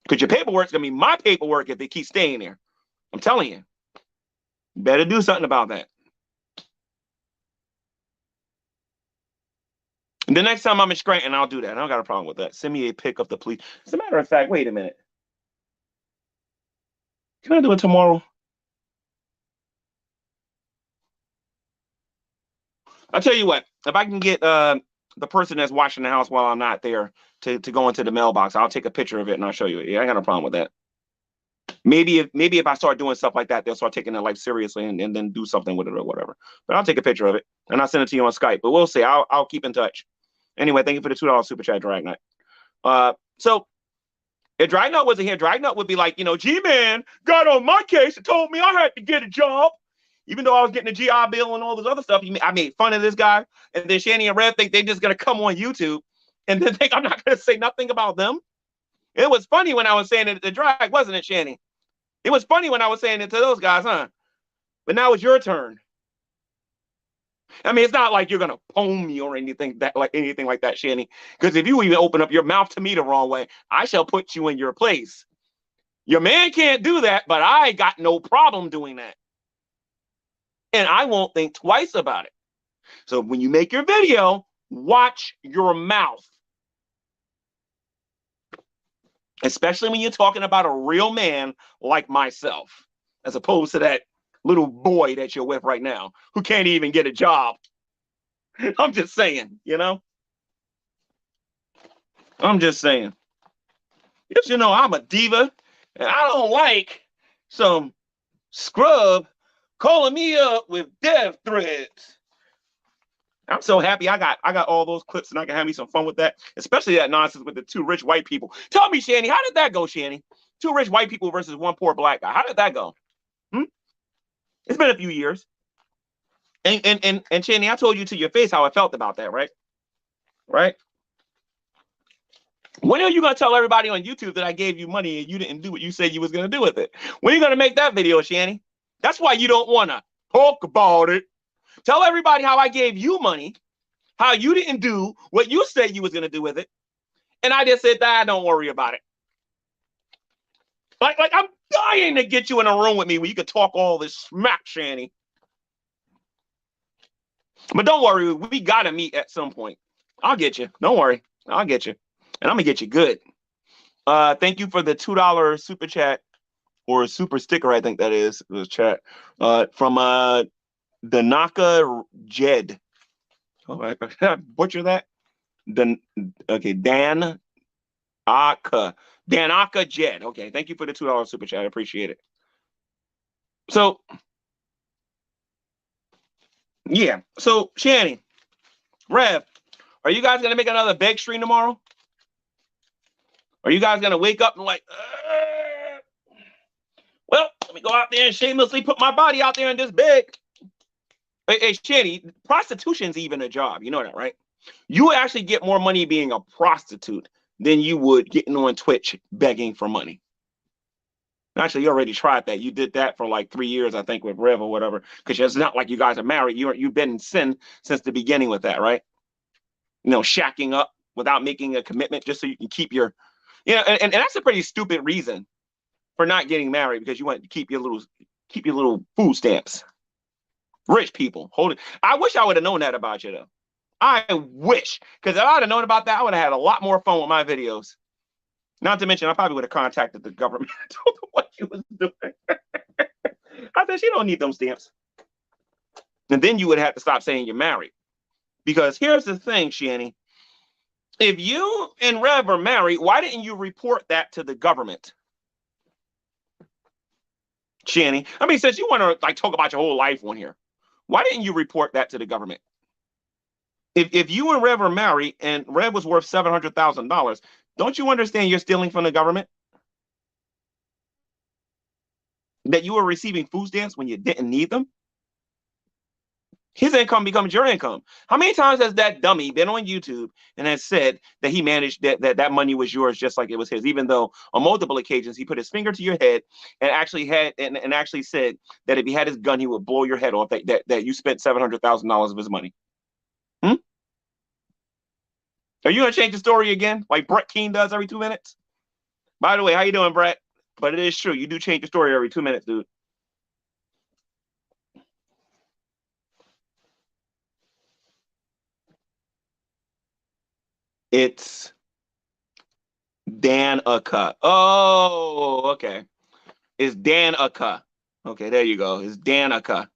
Because your paperwork's going to be my paperwork if they keep staying there. I'm telling you. You better do something about that. The next time I'm in Scranton, I'll do that. I don't got a problem with that. Send me a pic of the police. As a matter of fact, wait a minute. Can I do it tomorrow? I'll tell you what. If I can get the person that's watching the house while I'm not there to go into the mailbox, I'll take a picture of it and I'll show you it. Yeah, I got no problem with that. Maybe if I start doing stuff like that, they'll start taking their life seriously and then do something with it or whatever. But I'll take a picture of it and I'll send it to you on Skype. But we'll see. I'll keep in touch. Anyway, thank you for the $2 super chat, Dragnet. So if Dragnet wasn't here, Dragnet would be like, G-Man got on my case and told me I had to get a job. Even though I was getting a GI Bill and all this other stuff, I made fun of this guy. And then Shanny and Rev think they're just going to come on YouTube and then think I'm not going to say nothing about them. It was funny when I was saying it to Drag, wasn't it, Shanny? It was funny when I was saying it to those guys, huh? But now it's your turn. I mean, it's not like you're gonna pwn me or anything like that, Shanny. Because if you even open up your mouth to me the wrong way, I shall put you in your place. Your man can't do that, but I got no problem doing that. And I won't think twice about it. So when you make your video, watch your mouth. Especially when you're talking about a real man like myself, as opposed to that little boy that you're with right now who can't even get a job. I'm just saying, you know? I'm just saying. Yes, you know, I'm a diva, and I don't like some scrub calling me up with death threats. I'm so happy I got all those clips and I can have me some fun with that, especially that nonsense with the two rich white people. Tell me, Shanny, how did that go, Shanny? Two rich white people versus one poor black guy. How did that go? Hmm? It's been a few years. And Shanny, I told you to your face how I felt about that, right? Right? When are you gonna tell everybody on YouTube that I gave you money and you didn't do what you said you was gonna do with it? When are you gonna make that video, Shanny? That's why you don't wanna talk about it. Tell everybody how I gave you money, how you didn't do what you said you was gonna do with it, and I just said, don't worry about it. Like I'm dying to get you in a room with me where you could talk all this smack, Shanny. But don't worry, we gotta meet at some point. I'll get you. Don't worry, I'll get you, and I'm gonna get you good. Thank you for the $2 super chat or super sticker. I think that is the chat from Danaka Jed. Oh, I butcher that. Okay, Danaka Jed. Okay, thank you for the $2 super chat. I appreciate it. So, yeah. So, Shanny, Rev, are you guys gonna make another beg stream tomorrow? Are you guys gonna wake up and like, well, let me go out there and shamelessly put my body out there and just beg? Hey, Shanny, prostitution's even a job. You know that, right? You actually get more money being a prostitute than you would getting on Twitch begging for money. Actually, you already tried that. You did that for like 3 years, I think, with Rev or whatever, because it's not like you guys are married. You've been in sin since the beginning with that, right? You know, shacking up without making a commitment just so you can keep your, you know, and that's a pretty stupid reason for not getting married, because you want to keep your little food stamps. Rich people, hold it. I wish I would have known that about you, though. I wish, because if I would have known about that, I would have had a lot more fun with my videos. Not to mention, I probably would have contacted the government and told them what you was doing. I said, she don't need them stamps. And then you would have to stop saying you're married. Because here's the thing, Shanny. If you and Rev are married, why didn't you report that to the government? Shanny, I mean, since you want to like talk about your whole life on here, why didn't you report that to the government? If you and Rev are married and Rev was worth $700,000, don't you understand you're stealing from the government? That you were receiving food stamps when you didn't need them? His income becomes your income. How many times has that dummy been on YouTube and has said that he managed that money was yours just like it was his, even though on multiple occasions he put his finger to your head and actually said that if he had his gun, he would blow your head off, that you spent $700,000 of his money? Hmm? Are you going to change the story again like Brett Keane does every 2 minutes? By the way, how you doing, Brett? But it is true. You do change the story every 2 minutes, dude. It's Danica. Oh, okay. It's Danica. Okay, there you go. It's Danica.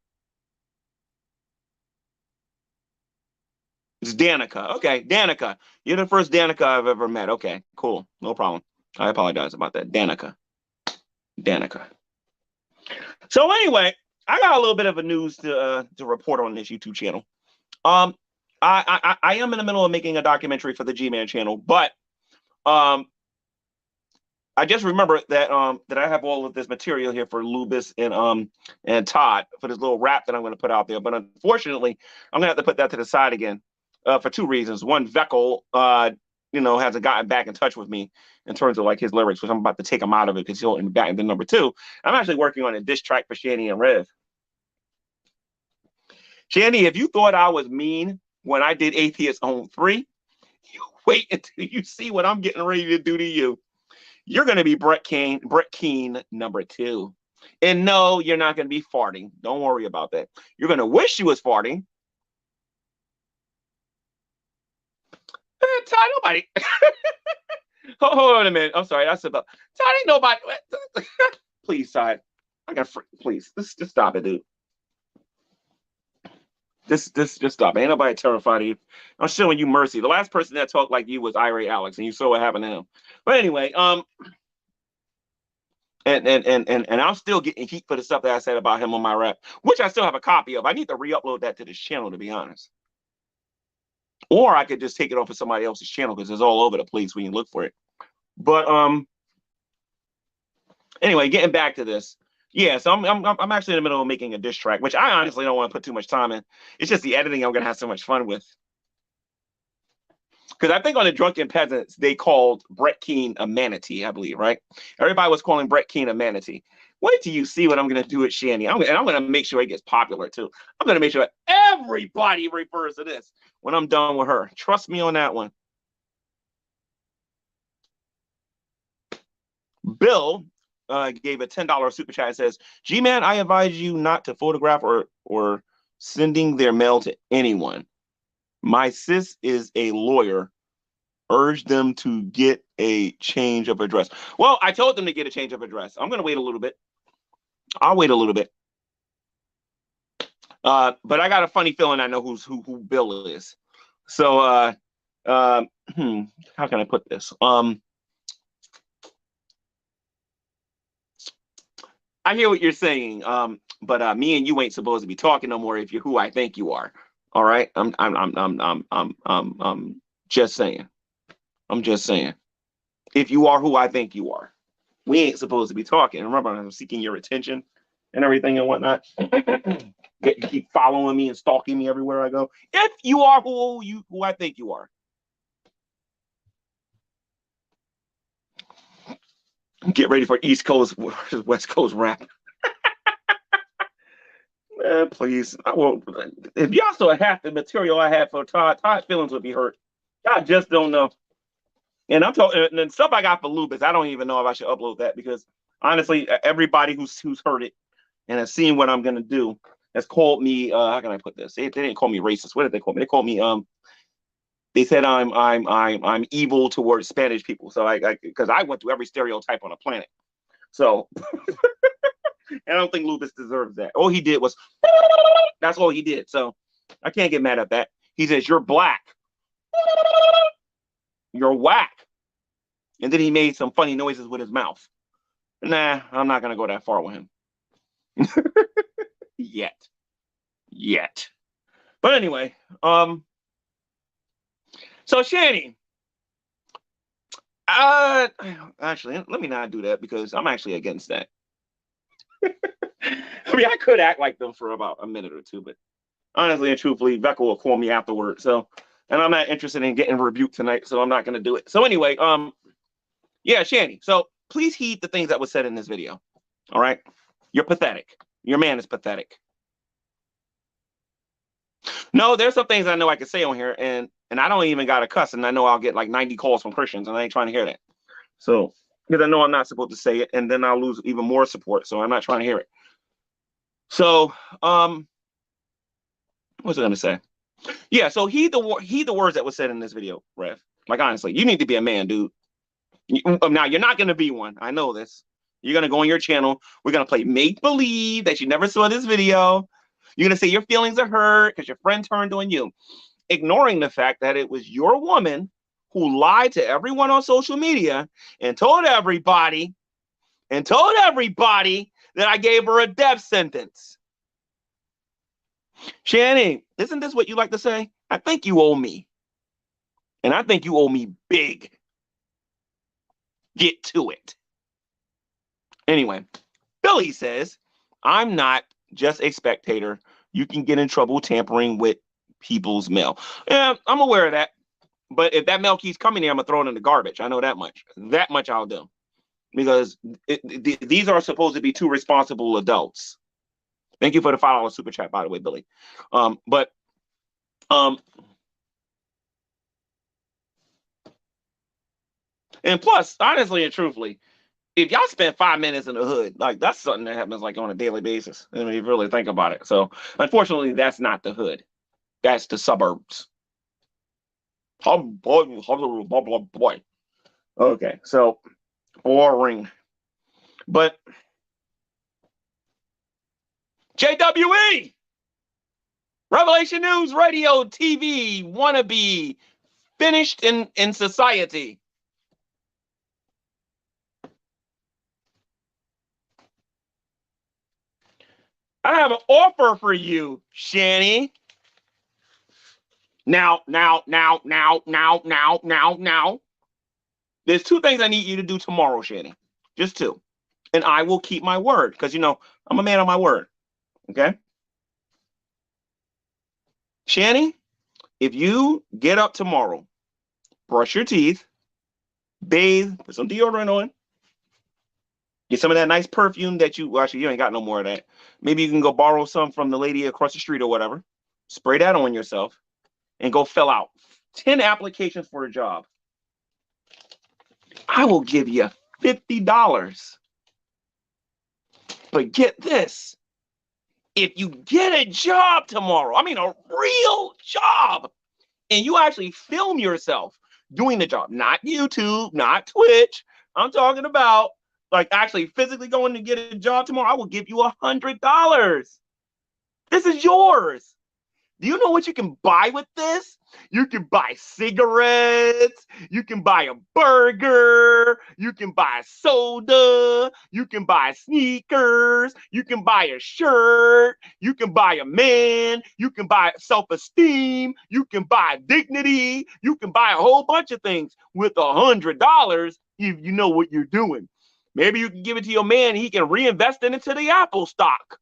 It's Danica. Okay, Danica. You're the first Danica I've ever met. Okay, cool. No problem. I apologize about that. Danica. So anyway, I got a little bit of a news to report on this YouTube channel. I am in the middle of making a documentary for the G-Man channel, but I just remember that I have all of this material here for Lubis and Todd for this little rap that I'm going to put out there. But unfortunately, I'm going to have to put that to the side again for two reasons. One, Veckel, hasn't gotten back in touch with me in terms of like his lyrics, which I'm about to take him out of it because he's holding me back. And then number two, I'm actually working on a diss track for Shanny and Rev. Shanny, if you thought I was mean when I did Atheist Home 3, you wait until you see what I'm getting ready to do to you. You're going to be Brett Keane number 2. And no, you're not going to be farting. Don't worry about that. You're going to wish you was farting. Todd, nobody. Hold on a minute. I'm sorry. That's about Todd. Ain't nobody. Please, Todd. I got please. Just stop it, dude. Just stop. Ain't nobody terrified of you. I'm showing you mercy. The last person that talked like you was Irate Alex, and you saw what happened to him. But anyway, and I'm still getting heat for the stuff that I said about him on my rap, which I still have a copy of. I need to re-upload that to this channel, to be honest. Or I could just take it off of somebody else's channel because it's all over the place when you look for it. But anyway, getting back to this. Yeah, so I'm actually in the middle of making a diss track, which I honestly don't want to put too much time in. It's just the editing I'm gonna have so much fun with. Because I think on the Drunken Peasants, they called Brett Keane a manatee, I believe, right? Everybody was calling Brett Keane a manatee. Wait till you see what I'm going to do with Shanny. I'm going to make sure it gets popular, too. I'm going to make sure everybody refers to this when I'm done with her. Trust me on that one. Bill gave a $10 super chat and says, G-Man, I advise you not to photograph or sending their mail to anyone. My sis is a lawyer. Urge them to get a change of address. Well, I told them to get a change of address. I'm going to wait a little bit. I'll wait a little bit. But I got a funny feeling I know who Bill is. So, how can I put this? I hear what you're saying. But me and you ain't supposed to be talking no more if you're who I think you are. All right. I'm just saying. I'm just saying. If you are who I think you are, we ain't supposed to be talking. Remember, I'm seeking your attention and everything and whatnot. You keep following me and stalking me everywhere I go. If you are who I think you are. Get ready for East Coast versus West Coast rap. Please. I won't. If y'all saw half the material I had for Todd's feelings would be hurt. I just don't know. And I'm talking, and then stuff I got for Lupus, I don't even know if I should upload that because honestly, everybody who's heard it and has seen what I'm gonna do has called me. How can I put this? They didn't call me racist. What did they call me? They called me. They said I'm evil towards Spanish people. So because I went through every stereotype on the planet. So I don't think Lupus deserves that. All he did was that's all he did. So I can't get mad at that. He says you're black. You're whack. And then he made some funny noises with his mouth. Nah, I'm not going to go that far with him. Yet. But anyway, so Shanny, actually, let me not do that because I'm actually against that. I mean, I could act like them for about a minute or two, but honestly and truthfully, Becca will call me afterward. So, and I'm not interested in getting rebuked tonight, so I'm not going to do it. So anyway, yeah, Shanny. So please heed the things that was said in this video. All right, you're pathetic. Your man is pathetic. No, there's some things I know I can say on here, and I don't even got to cuss, and I know I'll get like 90 calls from Christians, and I ain't trying to hear that. So because I know I'm not supposed to say it, and then I'll lose even more support. So I'm not trying to hear it. So what was I going to say? Yeah, so heed the words that was said in this video, Rev. Like honestly, you need to be a man, dude. Now you're not going to be one. I know this. You're going to go on your channel. We're going to play make believe that you never saw this video. You're going to say your feelings are hurt because your friend turned on you, ignoring the fact that it was your woman who lied to everyone on social media and told everybody that I gave her a death sentence. Shanny, isn't this what you like to say? I think you owe me. And I think you owe me big. Get to it. Anyway, Billy says, I'm not just a spectator. You can get in trouble tampering with people's mail. Yeah, I'm aware of that. But if that mail keeps coming here, I'm going to throw it in the garbage. I know that much. That much I'll do. Because these are supposed to be two responsible adults. Thank you for the $5 super chat, by the way, Billy. And plus, honestly and truthfully, if y'all spend 5 minutes in the hood, like that's something that happens like on a daily basis. I mean, you really think about it. So unfortunately, that's not the hood. That's the suburbs. Boy. Okay, so boring. But JWE, Revelation News Radio TV, wannabe, finished in society. I have an offer for you, Shanny. Now. There's two things I need you to do tomorrow, Shanny. Just two. And I will keep my word because, I'm a man of my word. Okay? Shanny, if you get up tomorrow, brush your teeth, bathe, put some deodorant on, get some of that nice perfume that you ain't got no more of that. Maybe you can go borrow some from the lady across the street or whatever. Spray that on yourself and go fill out 10 applications for a job. I will give you $50. But get this. If you get a job tomorrow, I mean a real job, and you actually film yourself doing the job, not YouTube, not Twitch. I'm talking about like actually physically going to get a job tomorrow, I will give you $100. This is yours. Do you know what you can buy with this? You can buy cigarettes, you can buy a burger, you can buy a soda, you can buy sneakers, you can buy a shirt, you can buy a man, you can buy self-esteem, you can buy dignity, you can buy a whole bunch of things with $100 if you know what you're doing. Maybe you can give it to your man and he can reinvest it into the Apple stock.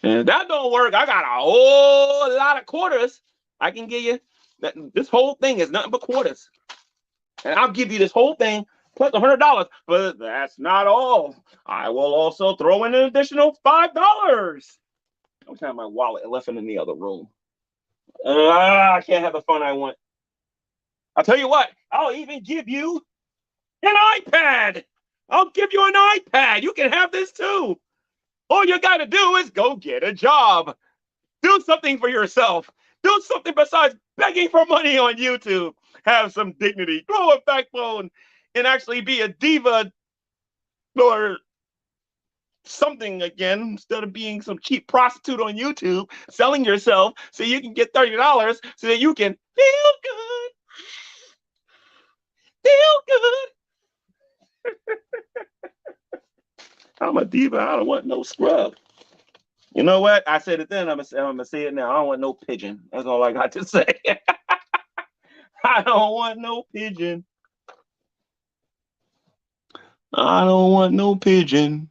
And if that don't work, I got a whole lot of quarters I can give you. This whole thing is nothing but quarters. And I'll give you this whole thing plus $100. But that's not all. I will also throw in an additional $5. I'm trying my wallet left in the other room. I can't have the fun I want. I'll tell you what, I'll even give you an iPad. I'll give you an iPad. You can have this too. All you got to do is go get a job. Do something for yourself. Do something besides begging for money on YouTube. Have some dignity. Grow a backbone and actually be a diva or something again instead of being some cheap prostitute on YouTube selling yourself so you can get $30 so that you can feel good. Feel good. I'm a diva. I don't want no scrub. You know what? I said it then. I'm gonna say it now. I don't want no pigeon. That's all I got to say. I don't want no pigeon. I don't want no pigeon.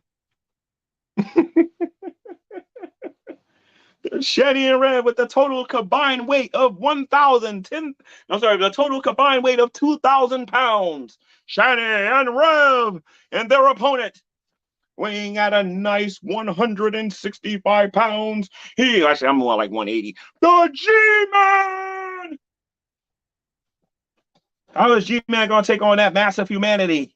Shanny Rev with the total combined weight of the total combined weight of 2,000 pounds. Shanny and Rev and their opponent, weighing at a nice 165 pounds. I'm more like 180. The G-Man! How is G-Man going to take on that massive humanity?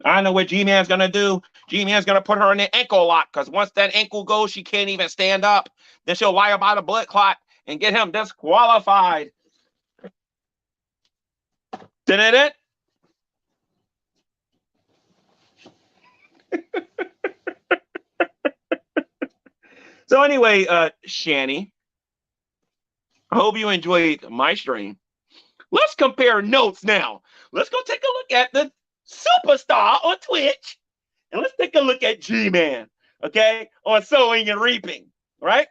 I know what G-Man's going to do. G-Man's going to put her in the ankle lock because once that ankle goes, she can't even stand up. Then she'll lie about a blood clot and get him disqualified. Did it? So anyway, Shanny, I hope you enjoyed my stream. Let's compare notes now. Let's go take a look at the superstar on Twitch. And let's take a look at G-Man, okay, on Sowing and Reaping, right?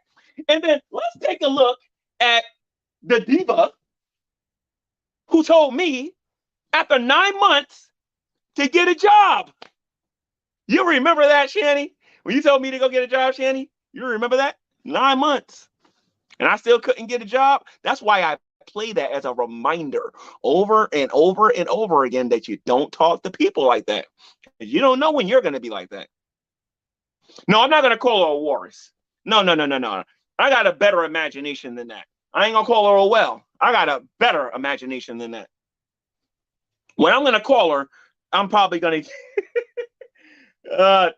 And then let's take a look at the diva who told me after 9 months to get a job. You remember that, Shanny? When you told me to go get a job, Shanny? You remember that? 9 months. And I still couldn't get a job. That's why I play that as a reminder over and over and over again that you don't talk to people like that. You don't know when you're going to be like that. No, I'm not going to call her a Walrus. No. I got a better imagination than that. I ain't going to call her a well. I got a better imagination than that. When I'm going to call her, I'm probably going to...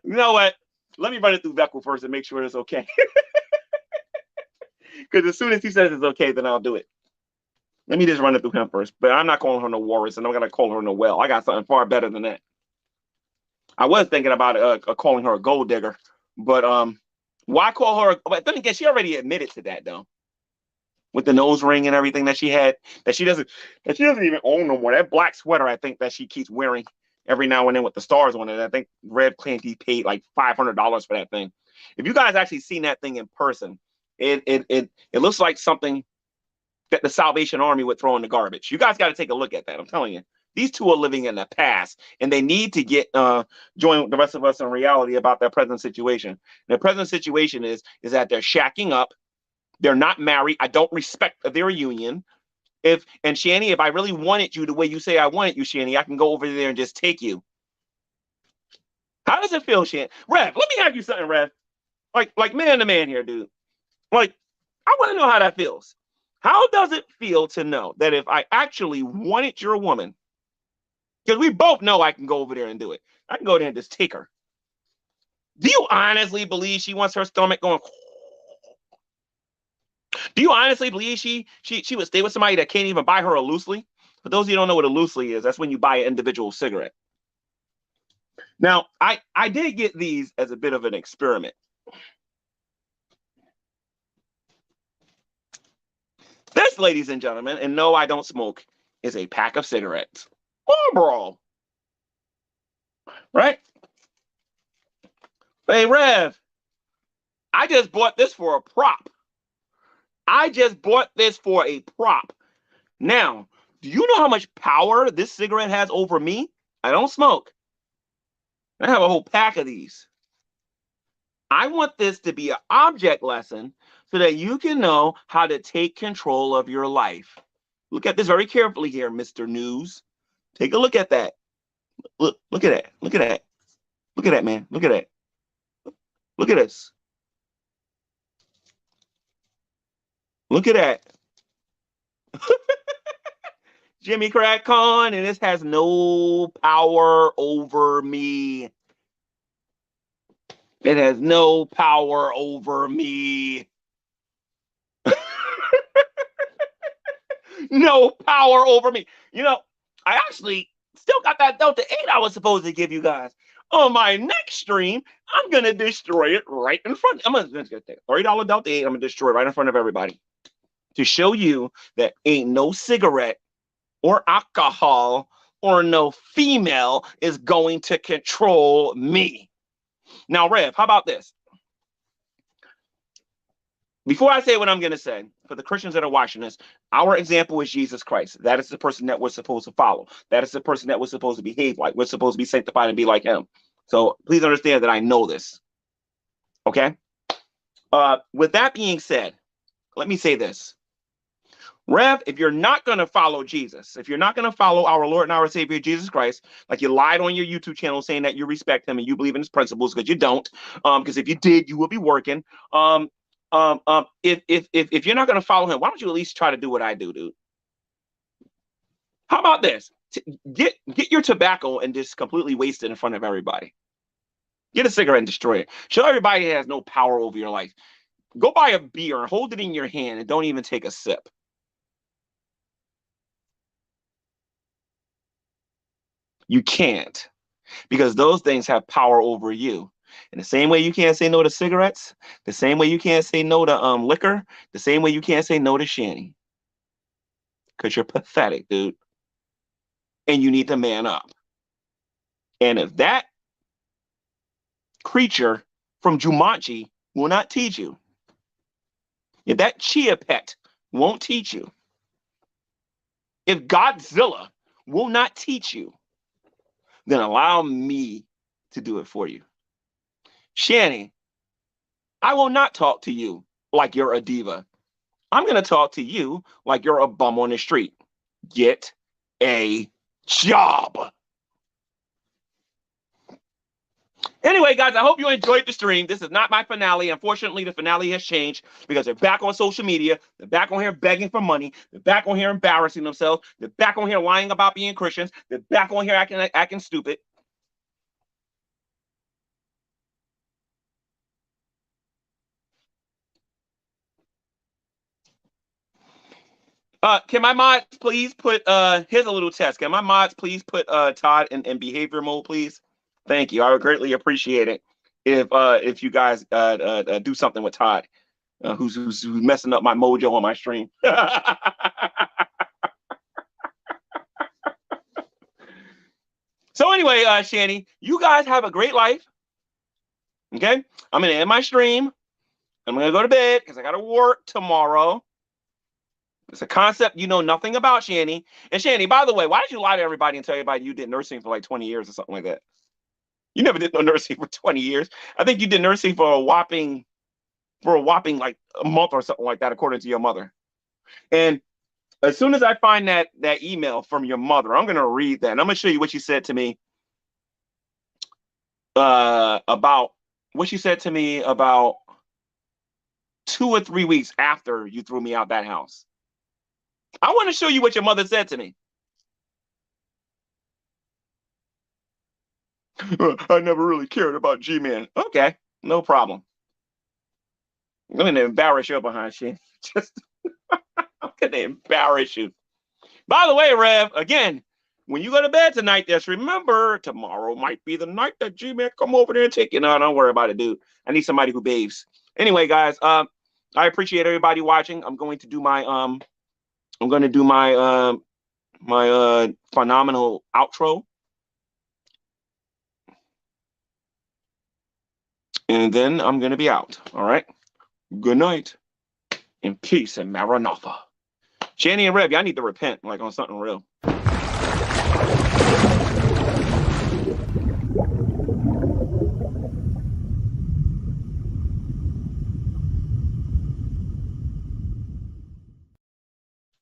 you know what? Let me run it through Veckel first and make sure it's okay. Because as soon as he says it's okay, then I'll do it. Let me just run it through him first. But I'm not calling her no walrus, and I'm gonna call her no whale. I got something far better than that. I was thinking about calling her a gold digger, but why call her? But then again, she already admitted to that though, with the nose ring and everything that she had, that she doesn't even own no more. That black sweater, I think that she keeps wearing every now and then with the stars on it. I think Rev claimed he paid like $500 for that thing. If you guys actually seen that thing in person, it looks like something that the Salvation Army would throw in the garbage. You guys got to take a look at that. I'm telling you. These two are living in the past, and they need to get join the rest of us in reality about their present situation. And their present situation is that they're shacking up. They're not married. I don't respect their union. And Shanny, if I really wanted you the way you say I wanted you, Shanny, I can go over there and just take you. How does it feel, Shanny? Rev, let me ask you something, Rev. Like man to man here, dude. Like, I want to know how that feels. How does it feel to know that if I actually wanted your woman, because we both know I can go over there and do it. I can go there and just take her. Do you honestly believe she wants her stomach going? Do you honestly believe she would stay with somebody that can't even buy her a loosely? For those of you who don't know what a loosely is, that's when you buy an individual cigarette. Now, I did get these as a bit of an experiment. This, ladies and gentlemen, and no, I don't smoke, is a pack of cigarettes. Marlboro. Right? Hey, Rev, I just bought this for a prop. I just bought this for a prop. Now, do you know how much power this cigarette has over me? I don't smoke. I have a whole pack of these. I want this to be an object lesson so that you can know how to take control of your life. Look at this very carefully here, Mr. News. Take a look at that. Look at that. Look at that. Look at that, man. Look at that. Look at this. Look at that. Jimmy Crack Con, and this has no power over me. It has no power over me. No power over me. You know, I actually still got that Delta 8 I was supposed to give you guys. On my next stream, I'm going to destroy it right in front. I'm going to take a $30 Delta 8. I'm going to destroy it right in front of everybody to show you that ain't no cigarette or alcohol or no female is going to control me. Now, Rev, how about this? Before I say what I'm going to say, for the Christians that are watching this, our example is Jesus Christ. That is the person that we're supposed to follow. That is the person that we're supposed to behave like. We're supposed to be sanctified and be like him. So please understand that I know this. Okay? With that being said, let me say this. Rev, if you're not going to follow Jesus, if you're not going to follow our Lord and our Savior Jesus Christ, like you lied on your YouTube channel saying that you respect him and you believe in his principles, because you don't, because if you did, you would be working. If you're not going to follow him, why don't you at least try to do what I do, dude? How about this? Get your tobacco and just completely waste it in front of everybody. Get a cigarette and destroy it. Show everybody it has no power over your life. Go buy a beer and hold it in your hand and don't even take a sip. You can't, because those things have power over you. In the same way you can't say no to cigarettes, the same way you can't say no to liquor, the same way you can't say no to Shanny. Because you're pathetic, dude. And you need to man up. And if that creature from Jumanji will not teach you, if that chia pet won't teach you, if Godzilla will not teach you, then allow me to do it for you. Shanny, I will not talk to you like you're a diva. I'm going to talk to you like you're a bum on the street. Get a job. Anyway, guys, I hope you enjoyed the stream. This is not my finale. Unfortunately, the finale has changed because they're back on social media. They're back on here begging for money. They're back on here embarrassing themselves. They're back on here lying about being Christians. They're back on here acting stupid. Can my mods please put here's a little test. Can my mods please put Todd in behavior mode, please? Thank you. I would greatly appreciate it if you guys do something with Todd, who's messing up my mojo on my stream. So anyway, Shanny, you guys have a great life. Okay, I'm gonna end my stream. I'm gonna go to bed because I gotta work tomorrow. It's a concept you know nothing about, Shanny. And Shanny, by the way, why did you lie to everybody and tell everybody you did nursing for like 20 years or something like that? You never did no nursing for 20 years. I think you did nursing for a whopping like a month or something like that, according to your mother. And as soon as I find that email from your mother, I'm gonna read that. And I'm gonna show you what she said to me about 2 or 3 weeks after you threw me out that house. I want to show you what your mother said to me. I never really cared about G-Man. Okay, no problem. I'm going to embarrass you behind you. I'm going to embarrass you. By the way, Rev, again, when you go to bed tonight, just remember, tomorrow might be the night that G-Man come over there and take you. No, don't worry about it, dude. I need somebody who bathes. Anyway, guys, I appreciate everybody watching. I'm going to do my my phenomenal outro. And then I'm going to be out. All right. Good night. In peace and Maranatha. Shanny and Rev, y'all need to repent like on something real.